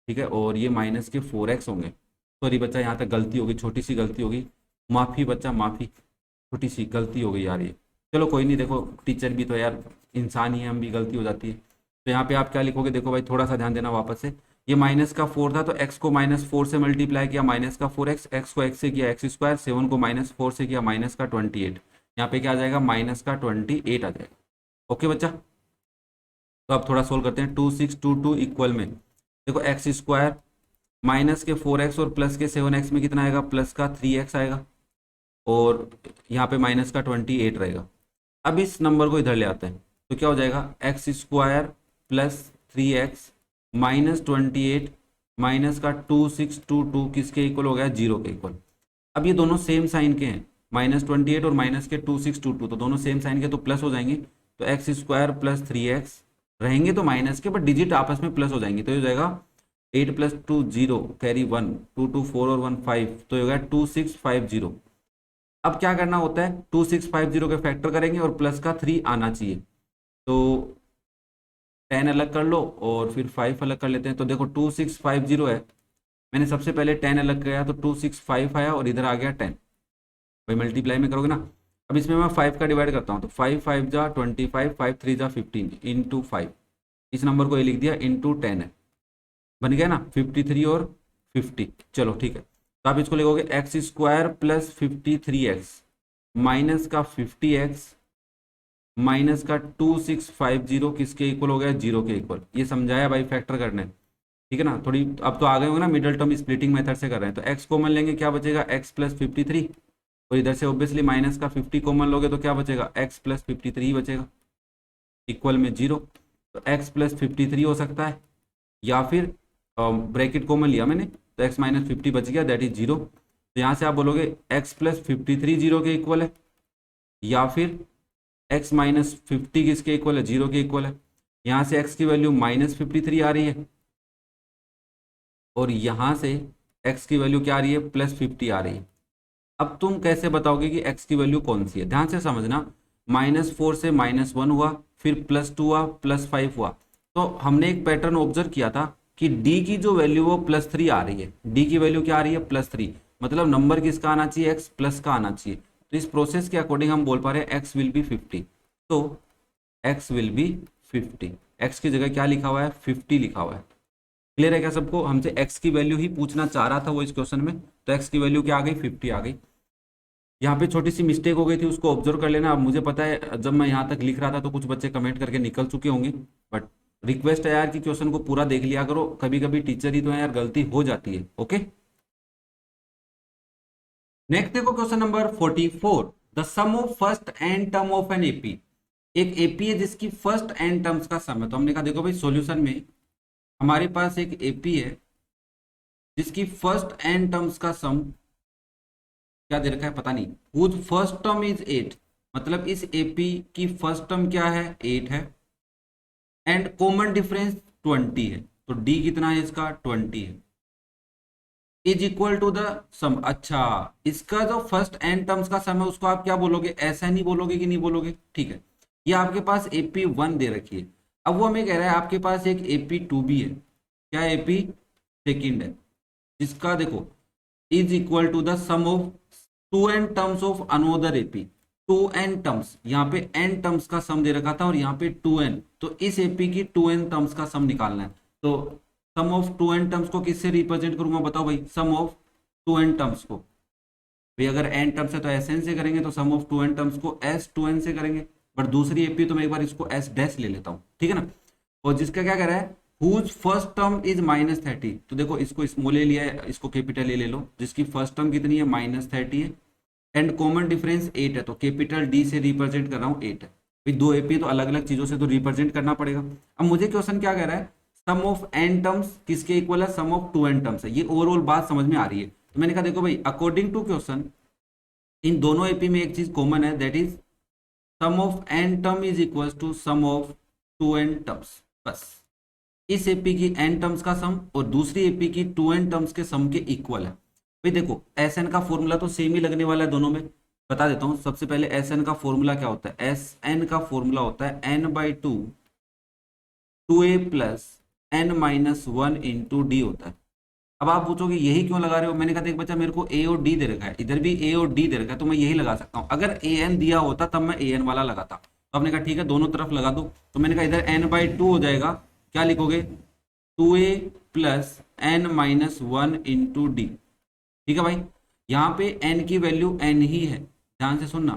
ठीक है, और ये माइनस के 4x होंगे। सॉरी बच्चा यहाँ तक गलती होगी, छोटी सी गलती होगी, माफ़ी बच्चा माफ़ी, छोटी सी गलती हो गई यार ये, चलो कोई नहीं, देखो टीचर भी तो यार इंसान ही है, हम भी गलती हो जाती है। तो यहाँ पे आप क्या लिखोगे, देखो भाई थोड़ा सा ध्यान देना वापस से, ये माइनस का 4 था तो x को -4 से मल्टीप्लाई किया, माइनस का 4x, x को x से किया x², 7 को -4 से किया माइनस का 28, यहाँ पे क्या आ जाएगा माइनस का 28 आ जाएगा। ओके बच्चा, तो अब थोड़ा सोल्व करते हैं, 2622 इक्वल में देखो x² माइनस के 4x और प्लस के 7x में कितना आएगा, प्लस का 3x आएगा, और यहाँ पे माइनस का 28 रहेगा। अब इस नंबर को इधर ले आते हैं, तो क्या हो जाएगा x² plus 3x minus 28 minus का 2622 किसके इक्वल हो गया 0 के इक्वल। अब ये दोनों सेम साइन के हैं, -28 और माइनस के 2622, तो दोनों सेम साइन के तो प्लस हो जाएंगे, तो x² प्लस 3x रहेंगे तो माइनस के, बट डिजिट आपस में प्लस हो जाएंगे, तो ये हो जाएगा 8 + 2 0 कैरी 1 2 2 4 और 1 5, तो ये हो गया 2650। अब क्या करना होता है, 2650 के फैक्टर करेंगे और प्लस का 3 आना चाहिए, तो 10 अलग कर लो और फिर 5 अलग कर लेते हैं, तो देखो 2650 है, मैंने सबसे पहले 10 अलग किया तो 265 आया, और इधर आ गया 10, भाई मल्टीप्लाई में करोगे ना। अब इसमें मैं 5 का डिवाइड करता हूँ, तो 5 5 जा 25, 5 3 जा 15 इंटू 5, इस नंबर को ये लिख दिया इंटू 10 है, बन गया ना 53 और 50। चलो ठीक है, तो आप इसको लिखोगे x² प्लस 53x माइनस का 50x माइनस का 2650 किसके इक्वल हो गया 0 के इक्वल, ये समझाया भाई फैक्टर करने। ठीक है ना, थोड़ी अब तो आ गए होंगे ना, मिडल टर्म स्प्लिटिंग मेथड से कर रहे हैं। तो x कॉमन लेंगे, क्या बचेगा, x प्लस 53, और इधर से ऑब्वियसली माइनस का 50 कॉमन लोगे तो क्या बचेगा, x प्लस 53 बचेगा, इक्वल में 0। तो x प्लस 53 हो सकता है, या फिर ब्रैकेट कॉमन लिया मैंने तो x माइनस 50 बच गया, दैट इज 0। तो यहाँ से आप बोलोगे x प्लस 53 0 के इक्वल है, या फिर x माइनस 50 किसके इक्वल है, 0 के इक्वल है। यहाँ से x की वैल्यू माइनस 53 आ रही है, और यहाँ से x की वैल्यू क्या आ रही है, प्लस 50 आ रही है। अब तुम कैसे बताओगे कि x की वैल्यू कौन सी है, ध्यान से समझना। -4 से -1 हुआ, फिर +2 हुआ, +5 हुआ। तो हमने एक पैटर्न ऑब्जर्व किया था कि d की जो वैल्यू वो +3 आ रही है, d की वैल्यू क्या आ रही है, +3, मतलब नंबर किसका आना चाहिए, x प्लस का आना चाहिए। तो इस प्रोसेस के अकॉर्डिंग हम बोल पा रहे हैं x विल बी 50। तो x विल बी 50, x की जगह क्या लिखा हुआ है, 50 लिखा हुआ है। क्लियर है क्या सबको, हमसे x की वैल्यू ही पूछना चाह रहा था वो इस क्वेश्चन में। तो x की वैल्यू क्या आ गई, 50 आ गई। यहाँ पे छोटी सी मिस्टेक हो गई थी, उसको ऑब्जर्व कर लेना। अब मुझे पता है जब मैं यहाँ तक लिख रहा था तो कुछ बच्चे कमेंट करके निकल चुके होंगे, बट रिक्वेस्ट है यार कि क्वेश्चन को पूरा देख लिया करो, कभी कभी टीचर ही तो है यार, गलती हो जाती है। ओके, नेक्स्ट देखो question number 44, the sum of first n term of an AP. एक एपी है जिसकी फर्स्ट एंड टर्म्स का सम है। तो हमने कहा देखो भाई सॉल्यूशन में हमारे पास एक एपी है जिसकी फर्स्ट एंड टर्म्स का सम क्या दे रखा है पता नहीं, हुज फर्स्ट टर्म इज 8, मतलब इस एपी की फर्स्ट टर्म क्या है, 8 है, एंड कॉमन डिफरेंस 20 है। तो डी कितना है इसका, 20 है, इज इक्वल टू द सम। अच्छा, इसका जो फर्स्ट एन टर्म्स का सम है उसको आप क्या बोलोगे, ऐसा नहीं बोलोगे कि नहीं बोलोगे, ठीक है। ये आपके पास एपी 1 दे रखी है। अब वो हमें कह रहा है आपके पास एक एपी 2 भी है, क्या एपी सेकेंड है, जिसका देखो is equal to the sum of 2n terms of another AP. 2n terms, यहाँ पे n टर्म्स का सम दे रखा था और यहाँ पे 2n, तो इस एपी की 2n टर्म्स का सम निकालना है। तो सम ऑफ 2n टर्म्स को किससे रिप्रेजेंट करूंगा बताओ भाई, सम ऑफ 2n टर्म्स को भाई, अगर n टर्म्स है तो Sn से करेंगे, तो सम ऑफ 2n टर्म्स को S2n से करेंगे। बट दूसरी एपी तो मैं एक बार इसको S डैश ले लेता हूँ, ठीक है ना। और जिसका क्या कह रहा है, हुज फर्स्ट टर्म इज -30, तो देखो इसको स्मॉल ए लिया है, इसको कैपिटल ए ले लो, जिसकी फर्स्ट टर्म कितनी है, -30 है, एंड कॉमन डिफरेंस 8 है। तो कैपिटल डी से रिप्रेजेंट कर रहा हूँ 8 है भाई, दो एपी तो अलग अलग चीजों से तो रिप्रेजेंट करना पड़ेगा। अब मुझे क्वेश्चन क्या कह रहा है, सम ऑफ एन टर्म्स किसके इक्वल है, सम ऑफ 2n टर्म्स है। ये ओवरऑल बात समझ में आ रही है। तो मैंने कहा देखो भाई अकॉर्डिंग टू क्वेश्चन इन दोनों एपी में एक चीज कॉमन है, that is sum of n term is equal to sum of 2n terms. बस इस एपी की एन टर्म्स का सम और दूसरी एपी की 2n टर्म्स के सम के इक्वल है। भाई देखो एस एन का फॉर्मूला तो सेम ही लगने वाला है दोनों में, बता देता हूँ। सबसे पहले एस एन का फॉर्मूला क्या होता है, एस एन का फॉर्मूला होता है n/2 2a plus n-1 into D होता है। अब आप पूछोगे यही क्यों लगा रहे हो, मैंने कहा देख बच्चा मेरे को ए और डी दे रखा है, इधर भी ए और डी दे रखा है, तो मैं यही लगा सकता हूँ। अगर ए एन दिया होता तब मैं ए एन वाला लगाता, तो आपने कहा ठीक है दोनों तरफ लगा दो। तो मैंने कहा इधर n/2 हो जाएगा, क्या लिखोगे, 2a plus n-1 into d. ठीक है भाई, यहाँ पे n की वैल्यू n ही है, ध्यान से सुनना,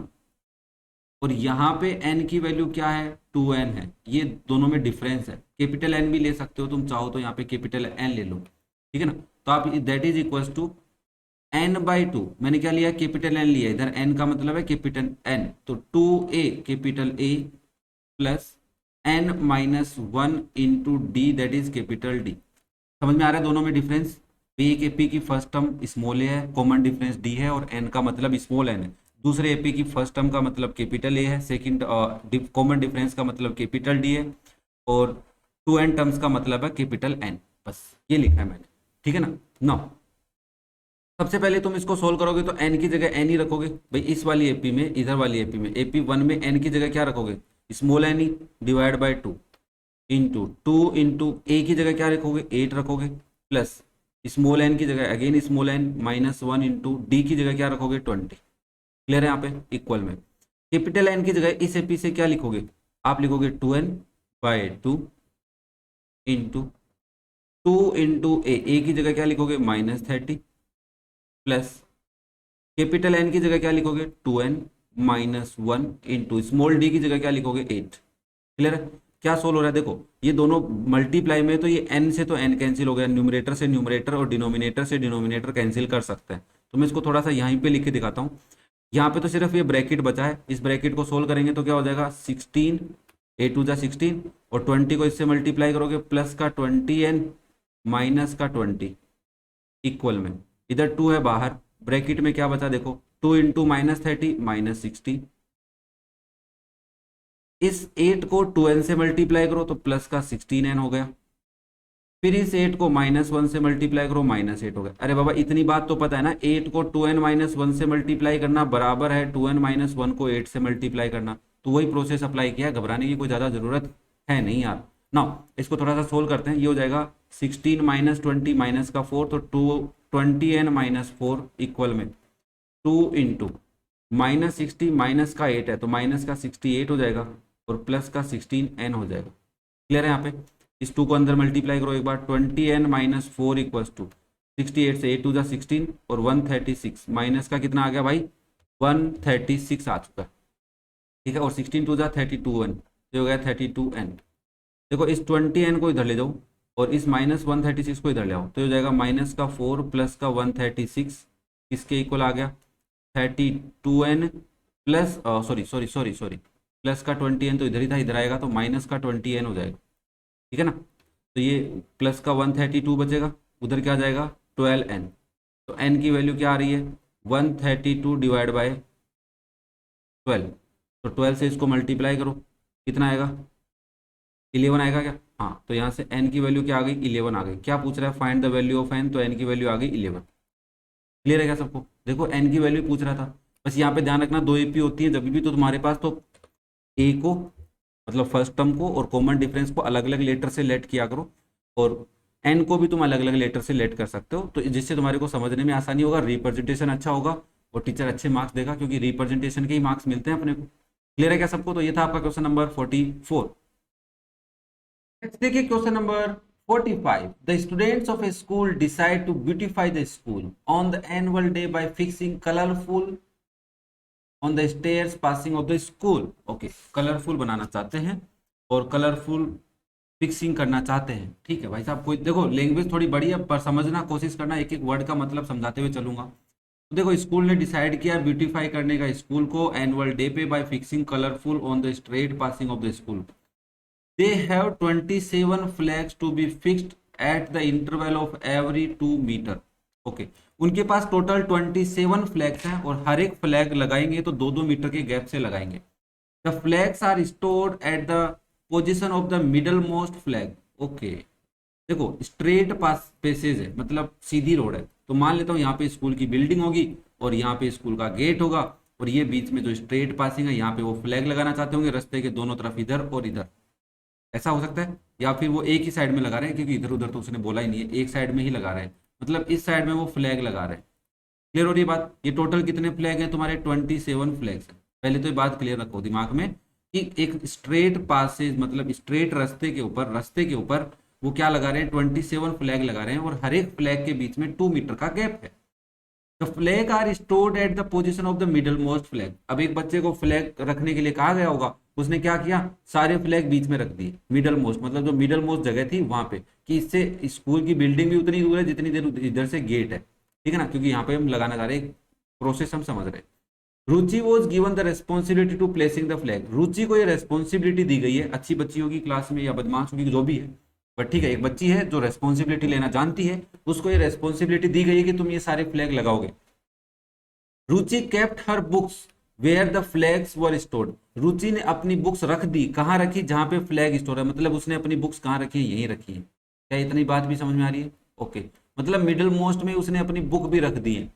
और यहाँ पे n की वैल्यू क्या है, 2n है। ये दोनों में डिफरेंस है, कैपिटल N भी ले सकते हो तुम चाहो तो, यहाँ पे कैपिटल N ले लो, ठीक है ना। तो आप that is equal to n/2, मैंने क्या लिया, कैपिटल N लिया, इधर n का मतलब है कैपिटल N, तो 2a capital A plus n-1 into D that is capital D। समझ में आ रहा है दोनों में डिफरेंस। पी एक एपी की फर्स्ट टर्म स्मॉल ए है, कॉमन डिफरेंस डी है, और एन का मतलब स्मॉल एन है। दूसरे एपी की फर्स्ट टर्म का मतलब कैपिटल ए है, सेकंड कॉमन डिफरेंस का मतलब कैपिटल डी है, और 2n टर्म्स का मतलब है कैपिटल एन। बस ये लिखा है मैंने, ठीक है ना। नाउ सबसे पहले तुम इसको सोल्व करोगे तो n की जगह n ही रखोगे भाई, इस वाली एपी में, इधर वाली एपी में, एपी 1 में n की जगह क्या रखोगे, स्मॉल एन ही, divide by 2 into 2 into A की जगह क्या रखोगे, 8 रखोगे, प्लस स्मॉल एन की जगह again small n -1 into d की जगह क्या रखोगे, 20। क्लियर है, यहाँ पे इक्वल में कैपिटल एन की जगह इस एपी से क्या लिखोगे, आप लिखोगे 2n/2 इंटू 2 इंटू ए की जगह क्या लिखोगे, -30, प्लस कैपिटल एन की जगह क्या लिखोगे, 2n-1 इंटू स्मॉल डी की जगह क्या लिखोगे, 8। क्लियर है। क्या सोल्व हो रहा है, देखो ये दोनों मल्टीप्लाई में, तो ये n से तो n कैंसिल हो गया, न्यूमरेटर से न्यूमरेटर और डिनोमिनेटर से डिनोमिनेटर कैंसिल कर सकते हैं। तो मैं इसको थोड़ा सा यहीं पे लिख के दिखाता हूँ। यहाँ पे तो सिर्फ ये ब्रैकेट बचा है, इस ब्रैकेट को सोल्व करेंगे तो क्या हो जाएगा 16, ए टू जा 16 और 20 को इससे मल्टीप्लाई करोगे प्लस का 20n माइनस का 20 इक्वल में, इधर 2 है बाहर, ब्रैकेट में क्या बचा देखो 2 इंटू -30 -60, इस 8 को 2n से मल्टीप्लाई करो तो प्लस का 16n हो गया, फिर इस 8 को -1 से मल्टीप्लाई करो -8 हो गया। अरे बाबा इतनी बात तो पता है ना, 8 को 2n -1 से मल्टीप्लाई करना बराबर है 2n -1 को 8 से मल्टीप्लाई करना। तो वही प्रोसेस अप्लाई किया, घबराने की कोई ज़्यादा ज़रूरत है नहीं यार। नाउ इसको थोड़ा सा सोल्व करते हैं, ये हो जाएगा 16 -20 माइनस का 4, तो 20n -4 इक्वल में 2 इंटू -60 माइनस का 8 है तो माइनस का 68 हो जाएगा और प्लस का 16n हो जाएगा। क्लियर है यहाँ पे, इस 2 को अंदर मल्टीप्लाई करो एक बार, 20n -4 इक्वल्स टू 68 से 8 टू जा 16 और 136 माइनस का कितना आ गया भाई 136 आ चुका है, ठीक है, और 16 टू जा 32n, तो हो गया 32n। देखो इस 20n को इधर ले जाओ और इस -136 को इधर ले आओ, तो हो जाएगा माइनस का 4 प्लस का 136 किसके इक्वल आ गया 32n प्लस सॉरी प्लस का 20n तो इधर ही था, इधर आएगा तो माइनस का 20n हो जाएगा, ठीक है ना। तो ये प्लस का 132 बचेगा, उधर क्या जाएगा 12n, तो n की वैल्यू क्या आ रही है 132 डिवाइड बाय 12, तो 12 से इसको मल्टीप्लाई करो कितना आएगा 11 आएगा क्या, हाँ, तो यहाँ से n की वैल्यू क्या आ गई 11 आ गई। क्या पूछ रहा है find the value of n, तो n की वैल्यू आ गई 11। क्लियर है क्या सबको, देखो n की वैल्यू पूछ रहा था, बस यहाँ पे ध्यान रखना 2 AP होती है जब भी, तो तुम्हारे पास तो a को मतलब फर्स्ट टर्म को और कॉमन डिफरेंस को अलग अलग लेटर से लेट किया करो, और n को भी तुम अलग अलग लेटर से लेट कर सकते हो, तो जिससे तुम्हारे को समझने में आसानी होगा, रिप्रेजेंटेशन अच्छा होगा और टीचर अच्छे मार्क्स देगा, क्योंकि रिप्रेजेंटेशन के ही मार्क्स मिलते हैं अपने को। क्लियर है क्या सबको, तो ये था आपका क्वेश्चन नंबर 44। नेक्स्ट देखिए question number 45। The students of a school decide to beautify the school on the annual day by fixing colourful on the stairs passing of the school. Okay, colourful बनाना चाहते हैं और colourful fixing करना चाहते हैं, ठीक है भाई साहब। कोई देखो लैंग्वेज थोड़ी बड़ी है पर समझना कोशिश करना, एक एक वर्ड का मतलब समझाते हुए चलूंगा। तो देखो स्कूल ने डिसाइड किया ब्यूटीफाई करने का स्कूल को एनुअल डे पे by fixing colourful on the straight passing of the school. They have 27 flags to be fixed at the interval of every 2 metre. Okay, उनके पास टोटल 27 फ्लैग्स हैं और हर एक फ्लैग लगाएंगे तो 2-2 मीटर के गैप से लगाएंगे। The flags are stored at the position of the middle most flag. Okay, देखो स्ट्रेट पास पेसेज है मतलब सीधी रोड है, तो मान लेता हूँ यहाँ पे स्कूल की बिल्डिंग होगी और यहाँ पे स्कूल का गेट होगा और ये बीच में जो स्ट्रेट पासिंग है यहाँ पे वो फ्लैग लगाना चाहते होंगे रास्ते के दोनों तरफ, इधर और इधर, ऐसा हो सकता है। या फिर वो एक ही साइड में लगा रहे हैं, क्योंकि इधर उधर तो उसने बोला ही नहीं है, एक साइड में ही लगा रहे हैं, मतलब इस साइड में वो फ्लैग लगा रहे हैं। क्लियर हो रही बात, ये टोटल कितने फ्लैग हैं तुम्हारे 27 फ्लैग्स हैं। पहले तो ये बात क्लियर रखो दिमाग में कि एक स्ट्रेट पासेज मतलब स्ट्रेट रास्ते के ऊपर वो क्या लगा रहे हैं 27 फ्लैग लगा रहे हैं और हर एक फ्लैग के बीच में 2 मीटर का गैप है। The flag are stored at the position of the middle most flag. अब एक बच्चे को फ्लैग रखने के लिए कहा गया होगा, उसने क्या किया सारे फ्लैग बीच में रख दिए, मिडल मोस्ट मतलब जो मिडल मोस्ट जगह थी वहां पे, कि इससे स्कूल की बिल्डिंग भी उतनी दूर है जितनी देर इधर से गेट है, ठीक है ना, क्योंकि यहाँ पे हम लगाना चाह रहे हैं, प्रोसेस हम समझ रहे हैं। Ruchi was given the responsibility to placing the flag. Ruchi को ये रेस्पॉन्सिबिलिटी दी गई है, अच्छी बच्ची होगी क्लास में या बदमाश होगी जो भी है, बट ठीक है एक बच्ची है जो रेस्पॉन्सिबिलिटी लेना जानती है, उसको ये रेस्पॉन्सिबिलिटी दी गई है कि तुम ये सारे फ्लैग लगाओगे। Ruchi kept her books where the flags were stored. Ruchi ने अपनी बुक्स रख दी, कहाँ रखी जहां पे फ्लैग स्टोर है, मतलब उसने अपनी बुक्स कहाँ रखी है यहीं रखी है। क्या इतनी बात भी समझ में आ रही है, ओके, मतलब मिडिल मोस्ट में उसने अपनी बुक भी रख दी है,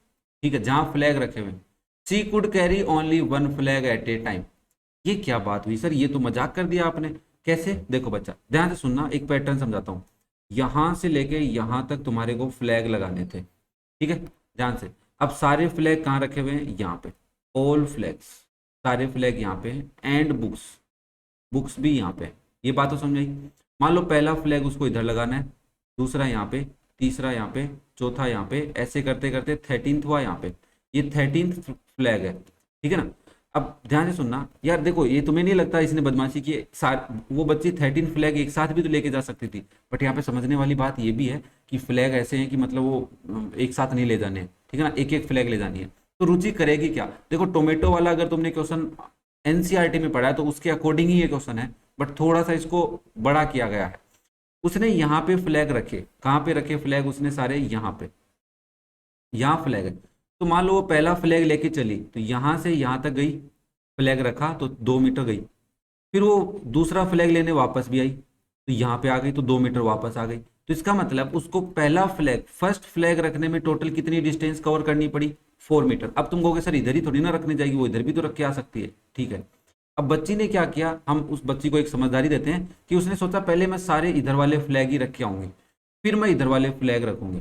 ठीक है, जहां फ्लैग रखे हुए। She could carry only 1 flag at a time. ये क्या बात हुई सर, ये तो मजाक कर दिया आपने, कैसे, देखो बच्चा ध्यान से सुनना, एक पैटर्न समझाता हूँ। यहां से लेके यहां तक तुम्हारे को फ्लैग लगाने थे, ठीक है, ध्यान से। अब सारे फ्लैग कहाँ रखे हुए हैं, यहाँ पे, ऑल फ्लैग्स, सारे फ्लैग यहाँ पे एंड बुक्स, बुक्स भी यहाँ पे। ये बात तो समझ आई। मान लो पहला फ्लैग उसको इधर लगाना है, दूसरा यहाँ पे, तीसरा यहाँ पे, चौथा यहाँ पे, ऐसे करते करते 13th हुआ यहाँ पे, ये 13th फ्लैग है, ठीक है ना। अब ध्यान से सुनना यार, देखो ये तुम्हें नहीं लगता इसने बदमाशी की, वो बच्ची 13 फ्लैग एक साथ भी तो लेके जा सकती थी, बट यहाँ पे समझने वाली बात ये भी है कि फ्लैग ऐसे हैं कि मतलब वो एक साथ नहीं ले जाने हैं, ठीक है ना, एक एक फ्लैग ले जानी है। तो रुचि करेगी क्या, देखो टोमेटो वाला अगर तुमने क्वेश्चन एनसीईआरटी में पढ़ा है तो उसके अकॉर्डिंग ही ये क्वेश्चन है, बट थोड़ा सा इसको बड़ा किया गया है। उसने यहाँ पे फ्लैग रखे, कहाँ पे रखे फ्लैग उसने सारे, यहाँ पे, यहाँ फ्लैग है। तो मान लो वो पहला फ्लैग लेके चली तो यहाँ से यहाँ तक गई, फ्लैग रखा तो 2 मीटर गई, फिर वो दूसरा फ्लैग लेने वापस भी आई तो यहाँ पे आ गई तो 2 मीटर वापस आ गई। तो इसका मतलब उसको पहला फ्लैग, फर्स्ट फ्लैग रखने में टोटल कितनी डिस्टेंस कवर करनी पड़ी, 4 मीटर। अब तुम कहोगे सर इधर ही थोड़ी ना रखने जाएगी, वो इधर भी तो रख के आ सकती है, ठीक है। अब बच्ची ने क्या किया, हम उस बच्ची को एक समझदारी देते हैं कि उसने सोचा पहले मैं सारे इधर वाले फ्लैग ही रख के आऊंगी, फिर मैं इधर वाले फ्लैग रखूंगी,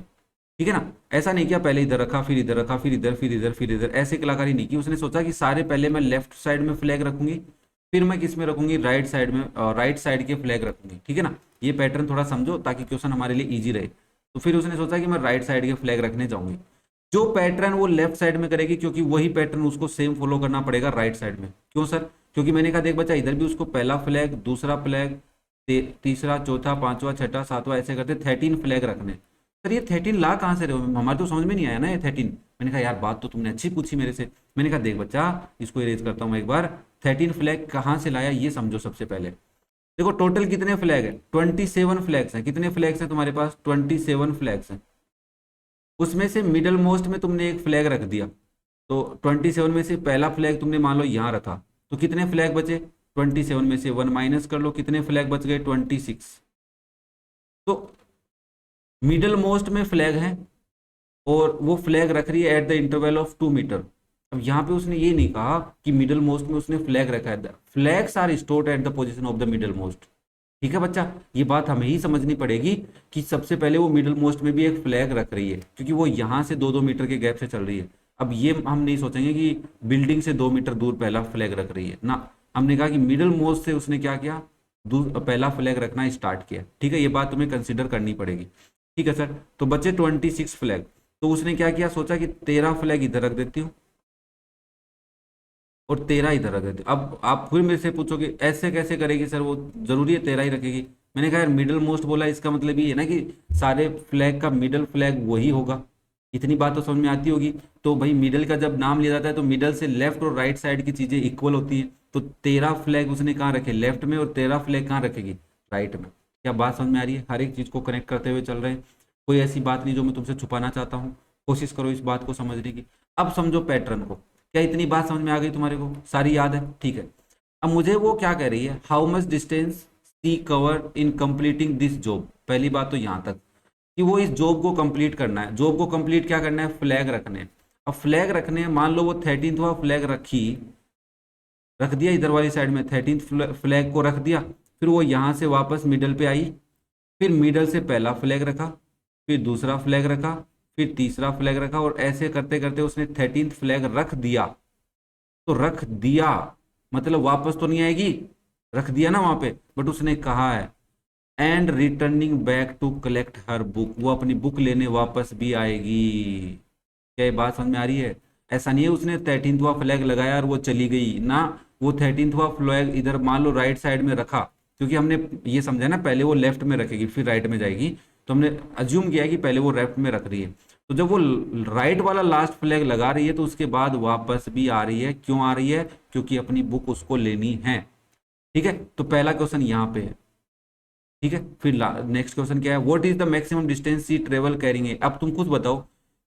ठीक है ना। ऐसा नहीं किया पहले इधर रखा फिर इधर रखा फिर इधर फिर इधर फिर इधर, ऐसे कलाकारी नहीं की। उसने सोचा कि सारे पहले मैं लेफ्ट साइड में फ्लैग रखूंगी, फिर मैं किस में रखूंगी, राइट साइड में, राइट साइड के फ्लैग रखूंगी, ठीक है ना। ये पैटर्न थोड़ा समझो ताकि क्वेश्चन हमारे लिए इजी रहे। तो फिर उसने सोचा कि मैं राइट साइड के फ्लैग रखने जाऊंगी। जो पैटर्न वो लेफ्ट साइड में करेगी, क्योंकि वही पैटर्न उसको सेम फॉलो करना पड़ेगा राइट साइड में। क्यों सर, क्योंकि मैंने कहा देख बच्चा इधर भी उसको पहला फ्लैग, दूसरा फ्लैग, तीसरा, चौथा, पांचवा, छठा, सातवां, ऐसे करते 13 फ्लैग रखने। सर ये 13 ला कहाँ से रहे हो, हमारे तो समझ में नहीं आया ना ये 13। मैंने कहा यार बात तो तुमने अच्छी पूछी मेरे से। मैंने कहा देख बच्चा, इसको इरेज करता हूँ एक बार, 13 फ्लैग कहाँ से लाया ये समझो सबसे पहले। देखो टोटल कितने फ्लैग है, 27 फ्लैग्स हैं। कितने फ्लैग्स हैं तुम्हारे पास, 27 फ्लैग्स हैं। उसमें से मिडल मोस्ट में तुमने एक फ्लैग रख दिया, तो 27 में से पहला फ्लैग तुमने मान लो यहाँ रखा, तो कितने फ्लैग बचे, 27 में से 1 माइनस कर लो, कितने फ्लैग बच गए, 26। तो मिडल मोस्ट में फ्लैग है और वो फ्लैग रख रही है at the interval of 2 metre. अब यहाँ पे उसने ये नहीं कहा कि मिडल मोस्ट में उसने फ्लैग रखा है, flags are stored at the position of the middle most, ठीक है बच्चा। ये बात हमें ही समझनी पड़ेगी कि सबसे पहले वो मिडल मोस्ट में भी एक फ्लैग रख रही है, क्योंकि वो यहाँ से 2-2 मीटर के गैप से चल रही है। अब ये हम नहीं सोचेंगे कि बिल्डिंग से 2 मीटर दूर पहला फ्लैग रख रही है ना, हमने कहा कि मिडल मोस्ट से उसने क्या किया, पहला फ्लैग रखना स्टार्ट किया, ठीक है। ये बात तुम्हें कंसिडर करनी पड़ेगी, ठीक है सर। तो बच्चे 26 फ्लैग, तो उसने क्या किया, सोचा कि 13 फ्लैग इधर रख देती हूँ और 13 इधर रख देती हूँ। अब आप फिर मेरे से पूछोगे ऐसे कैसे करेगी सर, वो जरूरी है 13 ही रखेगी। मैंने कहा यार मिडल मोस्ट बोला, इसका मतलब ये है ना कि सारे फ्लैग का मिडल फ्लैग वही होगा, इतनी बात तो समझ में आती होगी। तो भाई मिडल का जब नाम लिया जाता है तो मिडल से लेफ्ट और राइट साइड की चीजें इक्वल होती है। तो 13 फ्लैग उसने कहाँ रखे, लेफ्ट में, और 13 फ्लैग कहाँ रखेगी, राइट में। क्या बात समझ में आ रही है, हर एक चीज को कनेक्ट करते हुए चल रहे हैं, कोई ऐसी बात नहीं जो मैं तुमसे छुपाना चाहता हूँ। कोशिश करो इस बात को समझने की। अब समझो पैटर्न को, क्या इतनी बात समझ में आ गई तुम्हारे को, सारी याद है, ठीक है। अब मुझे वो क्या कह रही है, how much distance she cover in completing this job. पहली बात तो यहाँ तक कि वो इस जॉब को कंप्लीट करना है। जॉब को कंप्लीट क्या करना है, फ्लैग रखने हैं। अब फ्लैग रखने हैं, मान लो वो 13वां फ्लैग रख दिया इधर वाली साइड में, 13 फ्लैग को रख दिया, फिर वो यहाँ से वापस मिडल पे आई, फिर मिडल से पहला फ्लैग रखा, फिर दूसरा फ्लैग रखा, फिर तीसरा फ्लैग रखा, और ऐसे करते करते उसने 13 फ्लैग रख दिया। तो रख दिया मतलब वापस तो नहीं आएगी, रख दिया ना वहां पे, बट उसने कहा है and returning back to collect her book, वो अपनी बुक लेने वापस भी आएगी। क्या ये बात समझ में आ रही है। ऐसा नहीं है उसने 13वां फ्लैग लगाया और वो चली गई ना, वो 13वां फ्लैग इधर मान लो राइट साइड में रखा, क्योंकि हमने ये समझा ना पहले वो लेफ्ट में रखेगी फिर राइट में जाएगी, तो हमने अज्यूम किया कि पहले वो लेफ्ट में रख रही है। तो जब वो राइट वाला लास्ट फ्लैग लगा रही है तो उसके बाद वापस भी आ रही है। क्यों आ रही है, क्योंकि अपनी बुक उसको लेनी है, ठीक है। तो पहला क्वेश्चन यहाँ पे है, ठीक है। फिर नेक्स्ट क्वेश्चन क्या है, what is the maximum distance she travel carrying है। अब तुम खुद बताओ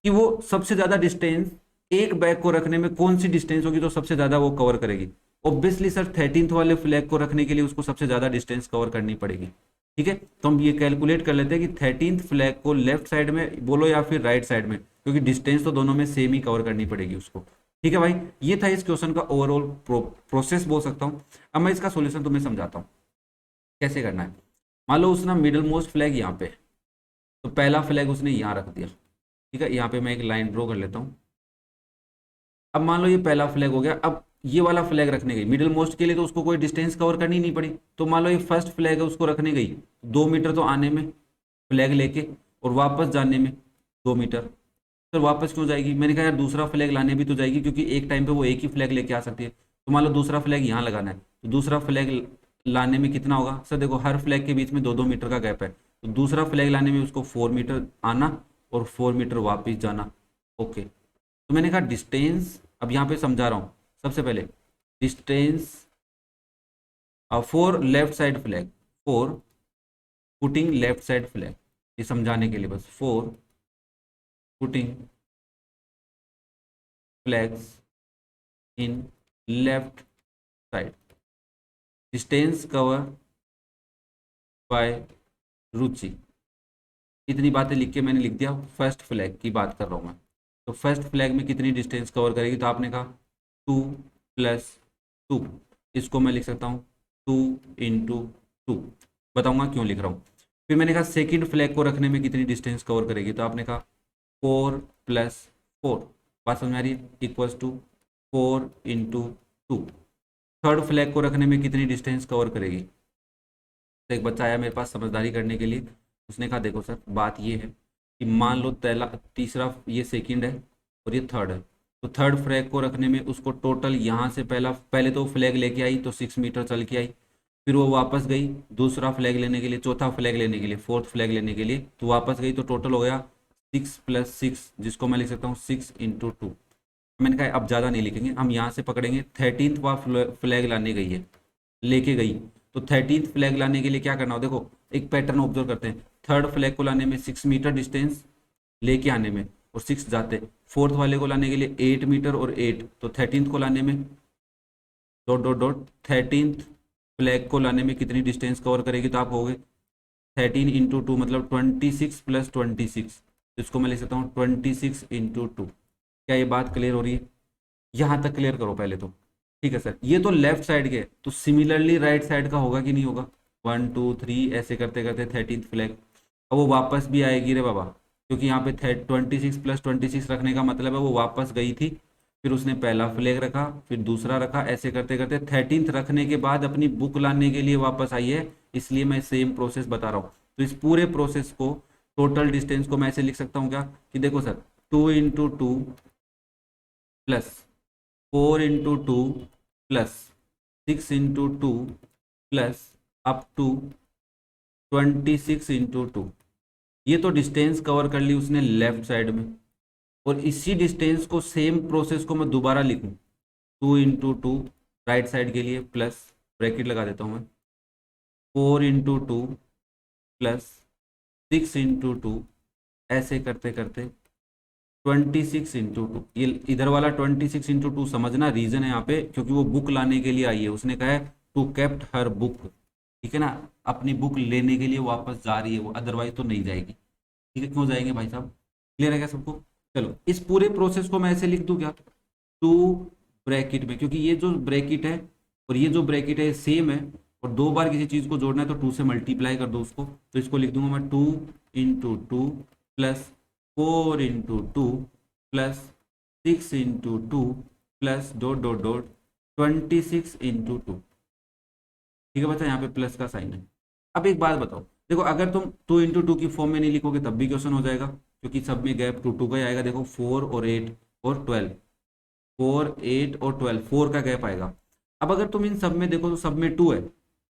कि वो सबसे ज्यादा डिस्टेंस एक बैग को रखने में कौन सी डिस्टेंस होगी तो सबसे ज्यादा वो कवर करेगी। ऑब्वियसली सर 13th वाले फ्लैग को रखने के लिए उसको सबसे ज्यादा डिस्टेंस कवर करनी पड़ेगी, ठीक है। तो हम ये कैलकुलेट कर लेते हैं कि 13th फ्लैग को लेफ्ट साइड में बोलो या फिर राइट साइड में, क्योंकि डिस्टेंस तो दोनों में सेम ही कवर करनी पड़ेगी उसको, ठीक है भाई। ये था इस क्वेश्चन का ओवरऑल प्रोसेस बोल सकता हूँ। अब मैं इसका सोल्यूशन तुम्हें समझाता हूँ कैसे करना है। मान लो उसने मिडल मोस्ट फ्लैग यहाँ पे, तो पहला फ्लैग उसने यहाँ रख दिया, ठीक है। यहाँ पे मैं एक लाइन ड्रॉ कर लेता हूँ। अब मान लो ये पहला फ्लैग हो गया, अब ये वाला फ्लैग रखने गई मिडिल मोस्ट के लिए, तो उसको कोई डिस्टेंस कवर करनी नहीं पड़ी। तो मान लो ये फर्स्ट फ्लैग है उसको रखने गई, 2 मीटर तो आने में फ्लैग लेके और वापस जाने में 2 मीटर। फिर वापस क्यों जाएगी, मैंने कहा यार दूसरा फ्लैग लाने भी तो जाएगी, क्योंकि एक टाइम पे वो एक ही फ्लैग लेके आ सकती है। तो तो मान लो दूसरा फ्लैग यहाँ लगाना है, तो दूसरा फ्लैग लाने में कितना होगा सर? देखो हर फ्लैग के बीच में 2-2 मीटर का गैप है, तो दूसरा फ्लैग लाने में उसको 4 मीटर आना और 4 मीटर वापिस जाना। ओके, तो मैंने कहा डिस्टेंस, अब यहाँ पे समझा रहा हूँ सबसे पहले, distance for left side flag, for putting left side flag, ये समझाने के लिए बस, for putting flags in left side, distance cover by Ruchi. इतनी बातें लिख के मैंने लिख दिया, फर्स्ट फ्लैग की बात कर रहा हूँ मैं। तो फर्स्ट फ्लैग में कितनी डिस्टेंस कवर करेगी? तो आपने कहा 2+2, इसको मैं लिख सकता हूँ 2 × 2, बताऊंगा क्यों लिख रहा हूँ। फिर मैंने कहा सेकंड फ्लैग को रखने में कितनी डिस्टेंस कवर करेगी? तो आपने कहा 4+4, बात समझ में आ रही है? Equals to 4 × 2। थर्ड फ्लैग को रखने में कितनी डिस्टेंस कवर करेगी? तो एक बच्चा आया मेरे पास समझदारी करने के लिए, उसने कहा देखो सर बात ये है कि मान लो तीसरा ये सेकंड है और ये थर्ड है, तो थर्ड फ्लैग को रखने में उसको टोटल यहाँ से पहले तो फ्लैग लेके आई तो 6 मीटर चल के आई, फिर वो वापस गई दूसरा फ्लैग लेने के लिए, चौथा फ्लैग लेने के लिए, फोर्थ फ्लैग लेने के लिए, तो वापस गई, तो टोटल हो गया 6+6, जिसको मैं लिख सकता हूँ 6 × 2। मैंने कहा अब ज़्यादा नहीं लिखेंगे, हम यहाँ से पकड़ेंगे 13वां फ्लैग लाने गई है, लेके गई, तो 13th फ्लैग लाने के लिए क्या करना हो? देखो एक पैटर्न ऑब्जर्व करते हैं, थर्ड फ्लैग को लाने में 6 मीटर डिस्टेंस लेके आने में और 6 जाते, फोर्थ वाले को लाने के लिए 8 मीटर और 8, तो 13th को लाने में dot dot dot 13th flag को लाने में कितनी डिस्टेंस कवर करेगी? तो आप कहोगे 13 × 2 मतलब 26+26, इसको मैं लिख सकता हूँ 26 × 2। क्या ये बात क्लियर हो रही है? यहाँ तक क्लियर करो पहले तो, ठीक है सर। ये तो लेफ्ट साइड के, तो सिमिलरली राइट साइड का होगा कि नहीं होगा? 1 2 3 ऐसे करते करते 13th फ्लैग, अब वो वापस भी आएगी रे बाबा, क्योंकि यहाँ पे 26+26 रखने का मतलब है वो वापस गई थी, फिर उसने पहला फ्लैग रखा, फिर दूसरा रखा, ऐसे करते करते 13th रखने के बाद अपनी बुक लाने के लिए वापस आई है, इसलिए मैं सेम प्रोसेस बता रहा हूँ। तो इस पूरे प्रोसेस को, टोटल डिस्टेंस को मैं ऐसे लिख सकता हूँ क्या कि देखो sir 2 × 2 plus 4 × 2 plus 6 × 2 plus up to 26 × 2, ये तो डिस्टेंस कवर कर ली उसने लेफ्ट साइड में, और इसी डिस्टेंस को सेम प्रोसेस को मैं दोबारा लिखूं 2 × 2 राइट साइड के लिए, प्लस ब्रैकेट लगा देता हूं मैं 4 × 2 प्लस 6 × 2, ऐसे करते करते 26 × 2। ये इधर वाला 26 × 2 समझना, रीजन है यहाँ पे क्योंकि वो बुक लाने के लिए आई है, उसने कहा है टू केप्ट हर बुक, ठीक है ना, अपनी बुक लेने के लिए वापस जा रही है वो, अदरवाइज तो नहीं जाएगी। ठीक है, क्यों जाएंगे भाई साहब? क्लियर है क्या सबको? चलो इस पूरे प्रोसेस को मैं ऐसे लिख दूं क्या, टू ब्रैकेट में, क्योंकि ये जो ब्रैकेट है और ये जो ब्रैकेट है सेम है, और 2 बार किसी चीज को जोड़ना है तो 2 से मल्टीप्लाई कर दो उसको, तो इसको लिख दूंगा मैं 2 × 2 plus 4 × 2 plus 6 × 2 plus dot dot dot 26 × 2। ठीक है बच्चा, यहाँ पे प्लस का साइन है। अब एक बात बताओ, देखो अगर तुम 2 × 2 की फॉर्म में नहीं लिखोगे तब भी क्वेश्चन हो जाएगा, क्योंकि सब में गैप 2 2 का ही आएगा। देखो 4 और 8 और 12, 4 8 और 12, 4 का गैप आएगा। अब अगर तुम इन सब में देखो तो सब में 2 है,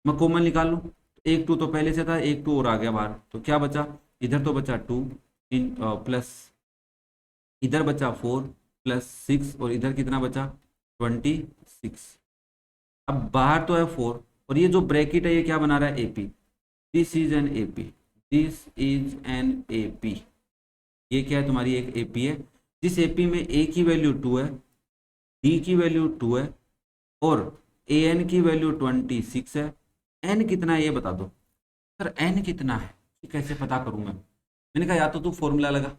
मैं कॉमन निकाल लूँ, एक 2 तो पहले से था, एक 2 और आ गया बाहर, तो क्या बचा? इधर तो बचा 2 इन प्लस इधर बचा 4 प्लस 6, और इधर कितना बचा? 26। अब बाहर तो है 4, और ये जो ब्रैकेट है ये क्या बना रहा है? AP. This is an AP, this is an AP, ये क्या है? तुम्हारी एक एपी है, जिस एपी में ए की वैल्यू 2 है, डी की वैल्यू 2 है, और ए एन की वैल्यू 26 है। एन कितना है ये बता दो सर, एन कितना है ये कैसे पता करूं मैं? मैंने कहा या तो तू फॉर्मूला लगा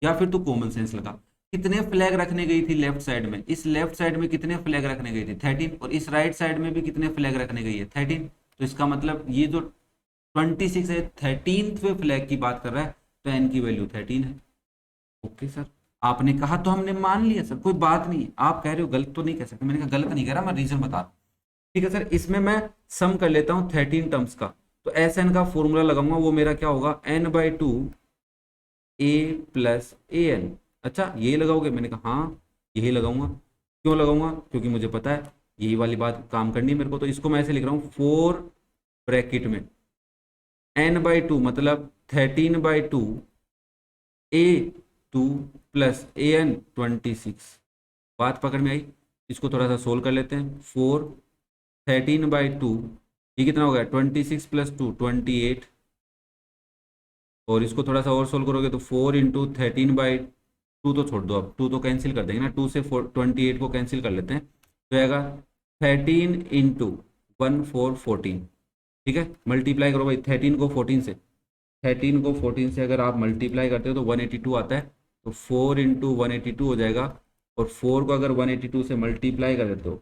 या फिर तू कॉमन सेंस लगा। कितने फ्लैग रखने गई थी लेफ्ट साइड में? इस लेफ्ट साइड में कितने फ्लैग रखने गई थी? 13, और इस राइट साइड में भी कितने फ्लैग रखने गई है? 13। तो इसका मतलब ये जो 26 है 13वें फ्लैग की बात कर रहा है, तो एन की वैल्यू 13 है। ओके सर, आपने कहा तो हमने मान लिया सर, कोई बात नहीं, आप कह रहे हो गलत तो नहीं कह सकते, मैंने कहा गलत नहीं कह रहा, मैं रीजन बता रहा हूँ। ठीक है सर, इसमें मैं सम कर लेता हूँ 13 टर्म्स का, तो एस एन का फॉर्मूला लगाऊंगा, वो मेरा क्या होगा? n/2 a plus a N. अच्छा ये लगाओगे? मैंने कहा हाँ यही लगाऊंगा। क्यों लगाऊंगा? क्योंकि मुझे पता है यही वाली बात काम करनी है मेरे को, तो इसको मैं ऐसे लिख रहा हूँ 4 ब्रैकेट में n/2 मतलब 13/2 A2 प्लस AN26। बात पकड़ में आई? इसको थोड़ा सा सोल्व कर लेते हैं। 4 13/2 ये कितना हो गया 26 प्लस 2 28, और इसको थोड़ा सा और सोल्व करोगे तो 4 इंटू 13/2 तो छोड़ दो, अब 2 तो कैंसिल कर देंगे ना, 2 से 28 को कैंसिल कर लेते हैं, तो आएगा 13 इंटू 1 4 14। ठीक है, मल्टीप्लाई करो भाई 13 को 14 से, 13 को 14 से अगर आप मल्टीप्लाई करते हो तो 182 आता है, तो 4 इंटू 182 हो जाएगा। और 4 को अगर 182 से मल्टीप्लाई कर देते हो,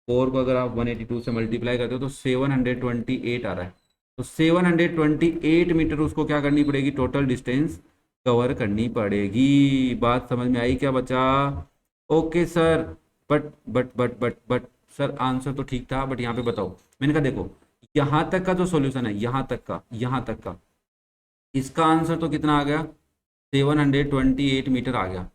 4 को अगर आप 182 से मल्टीप्लाई करते हो तो 728 आ रहा है। तो 728 मीटर उसको क्या करनी पड़ेगी, टोटल डिस्टेंस कवर करनी पड़ेगी। बात समझ में आई क्या बच्चा? Okay sir, but sir answer तो ठीक था, बट यहाँ पे बताओ। मैंने कहा देखो यहाँ तक का जो सॉल्यूशन है, यहाँ तक का इसका आंसर तो कितना आ गया 728 मीटर आ गया।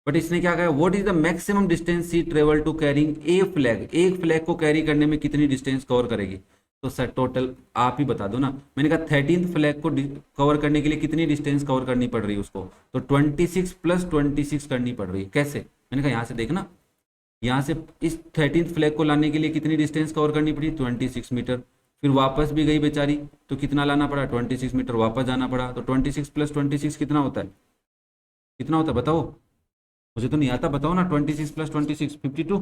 बट इसने क्या कहा, what is the maximum distance she travel to carrying a flag, एक फ्लैग को कैरी करने में कितनी डिस्टेंस कवर करेगी? तो सर टोटल आप ही बता दो ना। मैंने कहा 13th फ्लैग को कवर करने के लिए कितनी डिस्टेंस कवर करनी पड़ रही है उसको, तो 26 प्लस 26 करनी पड़ रही है। कैसे? मैंने कहा यहाँ से देखना, यहाँ से इस 13th फ्लैग को लाने के लिए कितनी डिस्टेंस कवर करनी पड़ी 26 मीटर, फिर वापस भी गई बेचारी तो कितना लाना पड़ा 26 मीटर वापस जाना पड़ा, तो 26 प्लस 26 कितना होता है, कितना होता है बताओ? मुझे तो नहीं आता, बताओ ना। 26 प्लस 26 52?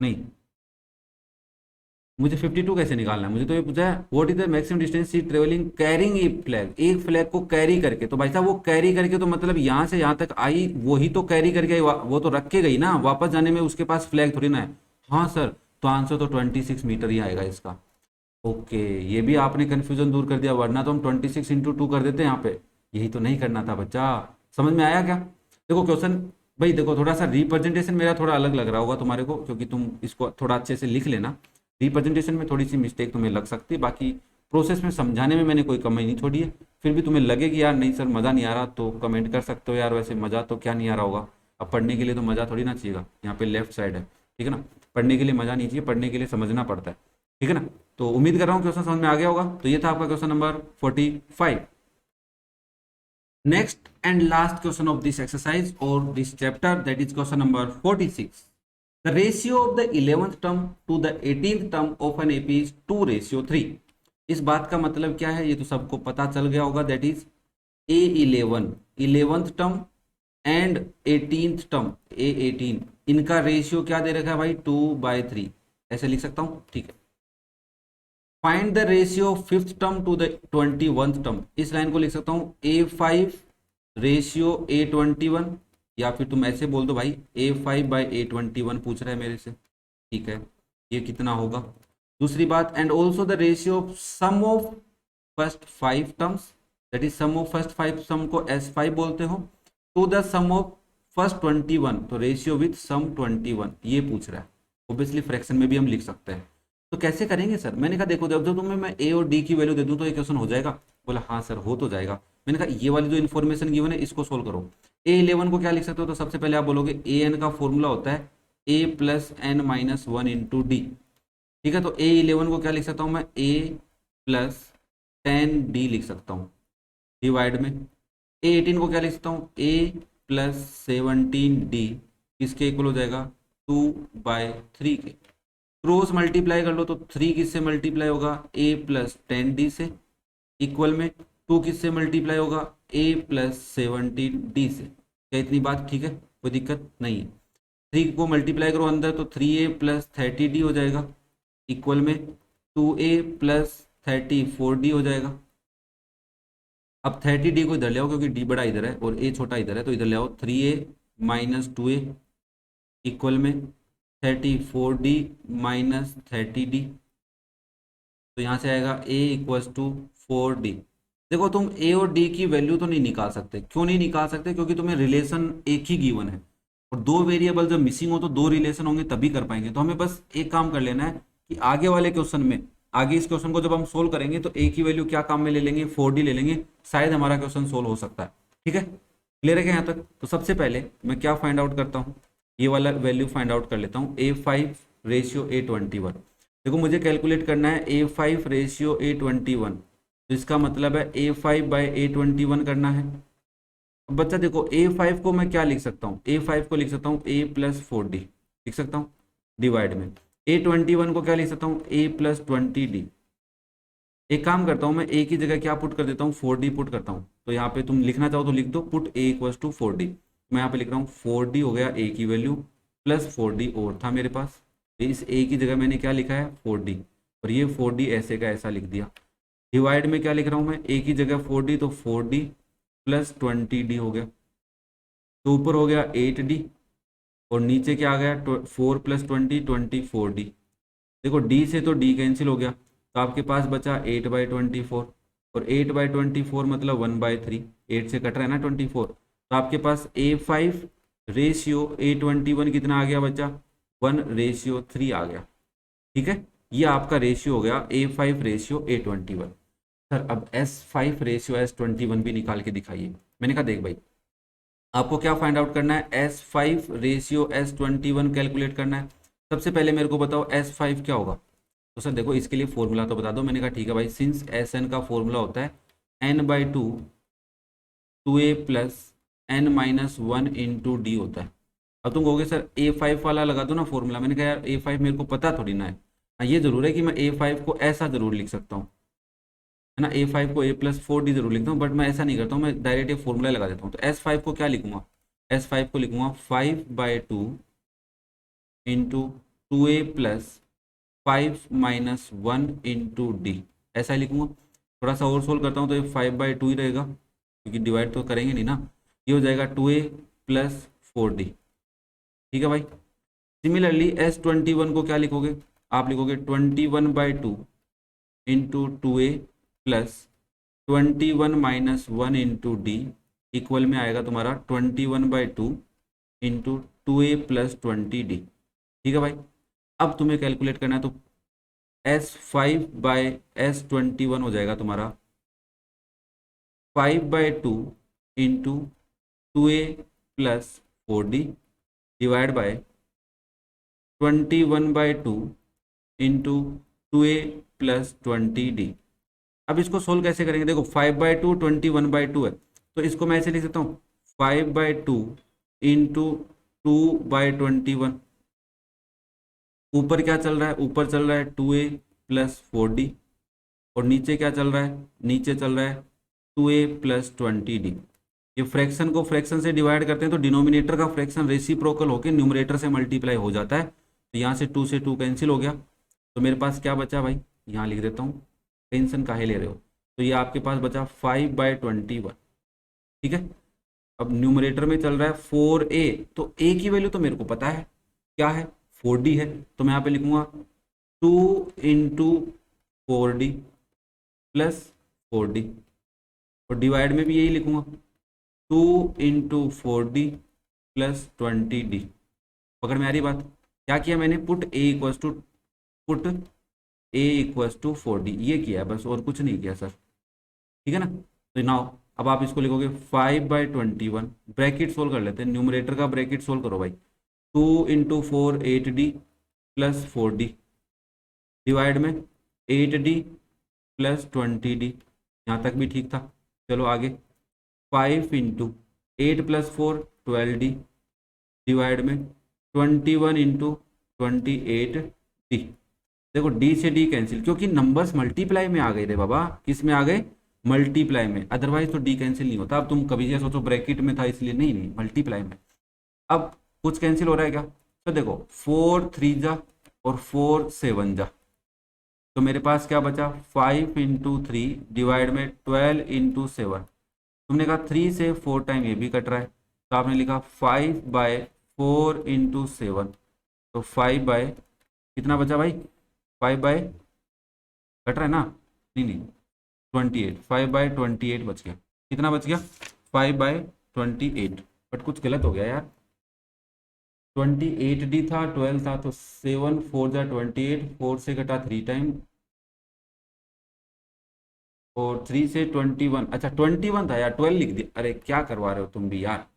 नहीं, मुझे 52 कैसे निकालना है? मुझे तो ये पूछा है what is the maximum distance she travelling carrying a flag, एक फ्लैग को कैरी करके। तो भाई साहब वो कैरी करके तो मतलब यहाँ से यहाँ तक आई, वही तो कैरी करके आई, वो तो रख के गई ना, वापस जाने में उसके पास फ्लैग थोड़ी ना है। हाँ सर, तो आंसर तो 26 मीटर ही आएगा इसका। ओके, ये भी आपने कंफ्यूजन दूर कर दिया, वरना तो हम 26 इंटू 2 कर देते हैं यहाँ पे। यही तो नहीं करना था बच्चा। समझ में आया क्या? देखो क्वेश्चन, भाई देखो थोड़ा सा रिप्रेजेंटेशन मेरा थोड़ा अलग लग रहा होगा तुम्हारे को, क्योंकि तुम इसको थोड़ा अच्छे से लिख लेना। रिप्रेजेंटेशन में थोड़ी सी मिस्टेक तुम्हें लग सकती है, बाकी प्रोसेस में समझाने में मैंने कोई कमी नहीं छोड़ी है। फिर भी तुम्हें लगे कि यार नहीं सर मज़ा नहीं आ रहा, तो कमेंट कर सकते हो यार, वैसे मज़ा तो क्या नहीं आ रहा होगा। अब पढ़ने के लिए तो मज़ा थोड़ी ना चाहिएगा, यहाँ पे लेफ्ट साइड है, ठीक है ना। पढ़ने के लिए मज़ा नहीं चाहिए, पढ़ने के लिए समझना पड़ता है, ठीक है ना। तो उम्मीद कर रहा हूँ क्वेश्चन समझ में आ गया होगा। तो ये था आपका question number 45। Next and last question of this exercise or this chapter, that is question number 46. The ratio of the 11th term to the 18th term of an AP is 2:3. इस बात का मतलब क्या है ये तो सबको पता चल गया होगा, that is A11 11th term and 18th term A18, इनका रेशियो क्या दे रखा है भाई 2/3, ऐसे लिख सकता हूँ, ठीक है। Find the ratio of 5th term to the 21th term, इस लाइन को लिख सकता हूँ A5 रेशियो A21, या फिर तुम ऐसे बोल दो भाई A5/A21 पूछ रहा है मेरे से, ठीक है। ये कितना होगा? दूसरी बात, and also the ratio of sum of first 5 terms, that is sum of first 5 sum को S5 बोलते हो, to the sum of first 21, तो रेशियो विथ सम 21 ये पूछ रहा है। ऑब्वियसली फ्रैक्शन में भी हम लिख सकते हैं। तो कैसे करेंगे सर? मैंने कहा देखो जब तुम्हें मैं ए और डी की वैल्यू दे दूं तो ये क्वेश्चन हो जाएगा। बोला हाँ सर हो तो जाएगा। मैंने कहा ये वाली जो इन्फॉर्मेशन गिवन है इसको सोल्व करो। A11 को क्या लिख सकते हो? तो सबसे पहले आप बोलोगे an का फॉर्मूला होता है a plus n minus 1 into d, ठीक है। तो A11 को क्या लिख सकता हूँ मैं a प्लस 10d लिख सकता हूँ डिवाइड में। A18 को क्या लिख सकता हूँ a प्लस 17d, किसके इक्वल हो जाएगा 2/3 के। क्रॉस मल्टीप्लाई कर लो तो 3 किससे मल्टीप्लाई होगा a प्लस 10d से, इक्वल में 2 किससे मल्टीप्लाई होगा a प्लस 17d से। क्या इतनी बात ठीक है? कोई दिक्कत नहीं है। 3 को मल्टीप्लाई करो अंदर तो 3a प्लस 30d हो जाएगा, इक्वल में 2a प्लस 34d हो जाएगा। अब 30d को इधर ले आओ क्योंकि d बड़ा इधर है और a छोटा इधर है, तो इधर ले आओ 3a माइनस 2a इक्वल में 34d माइनस 30d, तो यहाँ से आएगा a इक्वल्स टू 4d। देखो तुम a और d की वैल्यू तो नहीं निकाल सकते। क्यों नहीं निकाल सकते? क्योंकि तुम्हें रिलेशन एक ही गिवन है और 2 वेरिएबल जब मिसिंग हो तो 2 रिलेशन होंगे तभी कर पाएंगे। तो हमें बस एक काम कर लेना है कि आगे वाले क्वेश्चन में, आगे इस क्वेश्चन को जब हम सोल्व करेंगे तो a की वैल्यू क्या काम में ले लेंगे 4d ले लेंगे, शायद हमारा क्वेश्चन सोल्व हो सकता है। ठीक है, क्लियर है क्या यहाँ तक? तो सबसे पहले मैं क्या फाइंड आउट करता हूँ, ये वाला वैल्यू फाइंड आउट कर लेता हूँ। A5 ratio A21। देखो मुझे कैलकुलेट करना है A5 रेशियो A21, तो इसका मतलब है A5/A21 करना है। अब बच्चा देखो A5 को मैं क्या लिख सकता हूँ, A5 को लिख सकता हूँ A+4D लिख सकता हूँ डिवाइड में। A21 को क्या लिख सकता हूँ, A+20D। एक काम करता हूँ मैं, A की जगह क्या पुट कर देता हूँ, 4D पुट करता हूँ। तो यहाँ पे तुम लिखना चाहो तो लिख दो पुट A = 4D। मैं यहाँ पे लिख रहा हूँ 4D हो गया A की वैल्यू, प्लस 4D और था मेरे पास, इस A की जगह मैंने क्या लिखा है 4D, और ये 4D ऐसे का ऐसा लिख दिया। डिवाइड में क्या लिख रहा हूँ मैं, A की जगह 4D, तो 4D + 20D हो गया। तो ऊपर हो गया 8D, और नीचे क्या आ गया 4 + 20 24D। देखो D से तो D कैंसिल हो गया, तो आपके पास बचा 8/24, और 8/24 मतलब 1/3, 8 से कट रहा है ना 24। तो आपके पास A5 रेशियो A21 कितना आ गया बच्चा, 1:3 आ गया। ठीक है, ये आपका रेशियो हो गया A5 रेशियो A21। सर अब S5 रेशियो S21 भी निकाल के दिखाइए। मैंने कहा देख भाई, आपको क्या फाइंड आउट करना है, S5 रेशियो S21 कैलकुलेट करना है। सबसे पहले मेरे को बताओ S5 क्या होगा। तो सर देखो इसके लिए फॉर्मूला तो बता दो। मैंने कहा ठीक है भाई, सिंस Sn का फॉर्मूला होता है n/2 2a + n-1 × d होता है। अब तुम कहोगे सर A5 वाला लगा दो ना फॉर्मूला। मैंने कहा यार A5 मेरे को पता थोड़ी ना है। हाँ ये जरूर है कि मैं A5 को ऐसा जरूर लिख सकता हूँ, है ना, A5 को A+4D जरूर लिखता हूँ, बट मैं ऐसा नहीं करता हूँ, मैं डायरेक्ट ये फॉर्मूला लगा देता हूँ। तो S5 को क्या लिखूंगा, S5 को लिखूंगा 5/2 × 2a + 5-1 × d, ऐसा ही लिखूंगा। थोड़ा सा और सोल्व करता हूँ तो ये 5/2 ही रहेगा, क्योंकि डिवाइड तो करेंगे नहीं ना। ये हो जाएगा 2a + 4d। ठीक है भाई। सिमिलरली S21 को क्या लिखोगे, आप लिखोगे 21/2 × 2a + 21-1 × d इक्वल में आएगा तुम्हारा 21/2 × 2a + 20d। ठीक है भाई। अब तुम्हें कैलकुलेट करना है, तो S5/S21 हो जाएगा तुम्हारा 5/2 × 2a + 4d divide by 21/2 × 2a + 20d। अब इसको सोल्व कैसे करेंगे, देखो 5/2 21/2 है, तो इसको मैं ऐसे लिख सकता हूँ 5/2 × 2/21। ऊपर क्या चल रहा है, ऊपर चल रहा है 2a + 4d, और नीचे क्या चल रहा है, नीचे चल रहा है 2a + 20d। ये फ्रैक्शन को फ्रैक्शन से डिवाइड करते हैं तो डिनोमिनेटर का फ्रैक्शन रेसिप्रोकल होकर न्यूमरेटर से मल्टीप्लाई हो जाता है। तो यहाँ से 2 से 2 कैंसिल हो गया, तो मेरे पास क्या बचा भाई, यहाँ लिख देता हूँ, टेंशन काहे ले रहे हो। तो ये आपके पास बचा 5/21। ठीक है। अब न्यूमरेटर में चल रहा है 4a, तो a की वैल्यू तो मेरे को पता है क्या है, 4d है। तो मैं यहाँ पे लिखूंगा 2 × 4d + 4d, और डिवाइड में भी यही लिखूंगा 2 × 4d + 20d। पकड़ में आ रही बात, क्या किया मैंने, पुट a = 4d, ये किया है बस, और कुछ नहीं किया सर। ठीक है ना। तो नाउ अब आप इसको लिखोगे 5/21, ब्रैकेट सोल्व कर लेते हैं, न्यूमरेटर का ब्रैकेट सोल्व करो भाई। 2 × 4 8d + 4d डिवाइड में 8d + 20d। यहाँ तक भी ठीक था, चलो आगे 5 × 8 + 4 12d डिवाइड में 21 × 28d। देखो d से d कैंसिल, क्योंकि नंबर्स मल्टीप्लाई में आ गए थे बाबा, किस में आ गए, मल्टीप्लाई में, अदरवाइज तो d कैंसिल नहीं होता। अब तुम कभी ये सोचो ब्रैकेट में था इसलिए, नहीं नहीं मल्टीप्लाई में। अब कुछ कैंसिल हो रहा है क्या, तो देखो 4 3 जा और 4 7 जा, तो मेरे पास क्या बचा 5 × 3 डिवाइड में 12 × 7। तुमने कहा 3 से 4 टाइम ये भी कट रहा है, तो आपने लिखा 5/4 × 7, तो 5 कितना बचा भाई, 5 कट रहा है ना, नहीं नहीं 28, 5/28 बच गया। कितना बच गया, 5/28, बट कुछ गलत हो गया यार, 28d था 12 था, तो 7 4 जा 28, 4 से कटा 3 टाइम, और 3 से 21, अच्छा 21 था यार, 12 लिख दिया, अरे क्या करवा रहे हो तुम भी यार,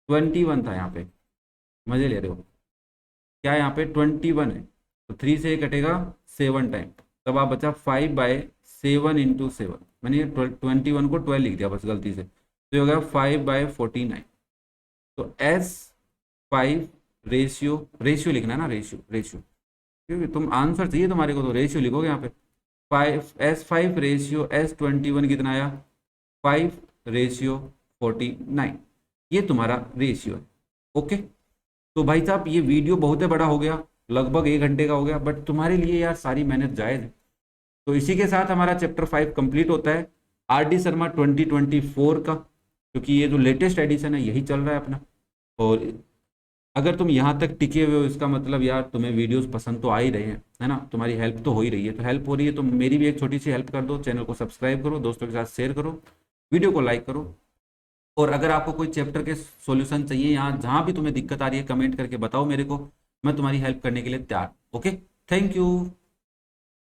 21 था यहाँ पे, मजे ले रहे हो क्या, यहाँ पे 21 है, तो 3 से ये कटेगा 7 टाइम, तब आप बचा 5/7 इंटू 7, मैंने 21 को 12 लिख दिया बस गलती से, तो ये हो गया 5/49। तो S5 रेशियो लिखना है ना, रेशियो, क्योंकि तुम आंसर चाहिए तुम्हारे को तो रेशियो लिखोगे यहाँ पे। 5 रेशियो S21 कितना आया, 5/49, ये तुम्हारा रेशियो है। ओके, तो भाई साहब ये वीडियो बहुत ही बड़ा हो गया, लगभग 1 घंटे का हो गया, बट तुम्हारे लिए यार सारी मेहनत जायज़ है। तो इसी के साथ हमारा चैप्टर 5 कंप्लीट होता है, RD शर्मा 2024 का, क्योंकि ये जो लेटेस्ट एडिशन है यही चल रहा है अपना। और अगर तुम यहाँ तक टिके हुए हो, इसका मतलब यार तुम्हें वीडियोस पसंद तो आ ही रहे हैं, है ना, तुम्हारी हेल्प तो हो ही रही है। तो हेल्प हो रही है तो मेरी भी एक छोटी सी हेल्प कर दो, चैनल को सब्सक्राइब करो, दोस्तों के साथ शेयर करो, वीडियो को लाइक करो। और अगर आपको कोई चैप्टर के सॉल्यूशन चाहिए, यहाँ जहाँ भी तुम्हें दिक्कत आ रही है कमेंट करके बताओ मेरे को, मैं तुम्हारी हेल्प करने के लिए तैयार। Okay, thank you.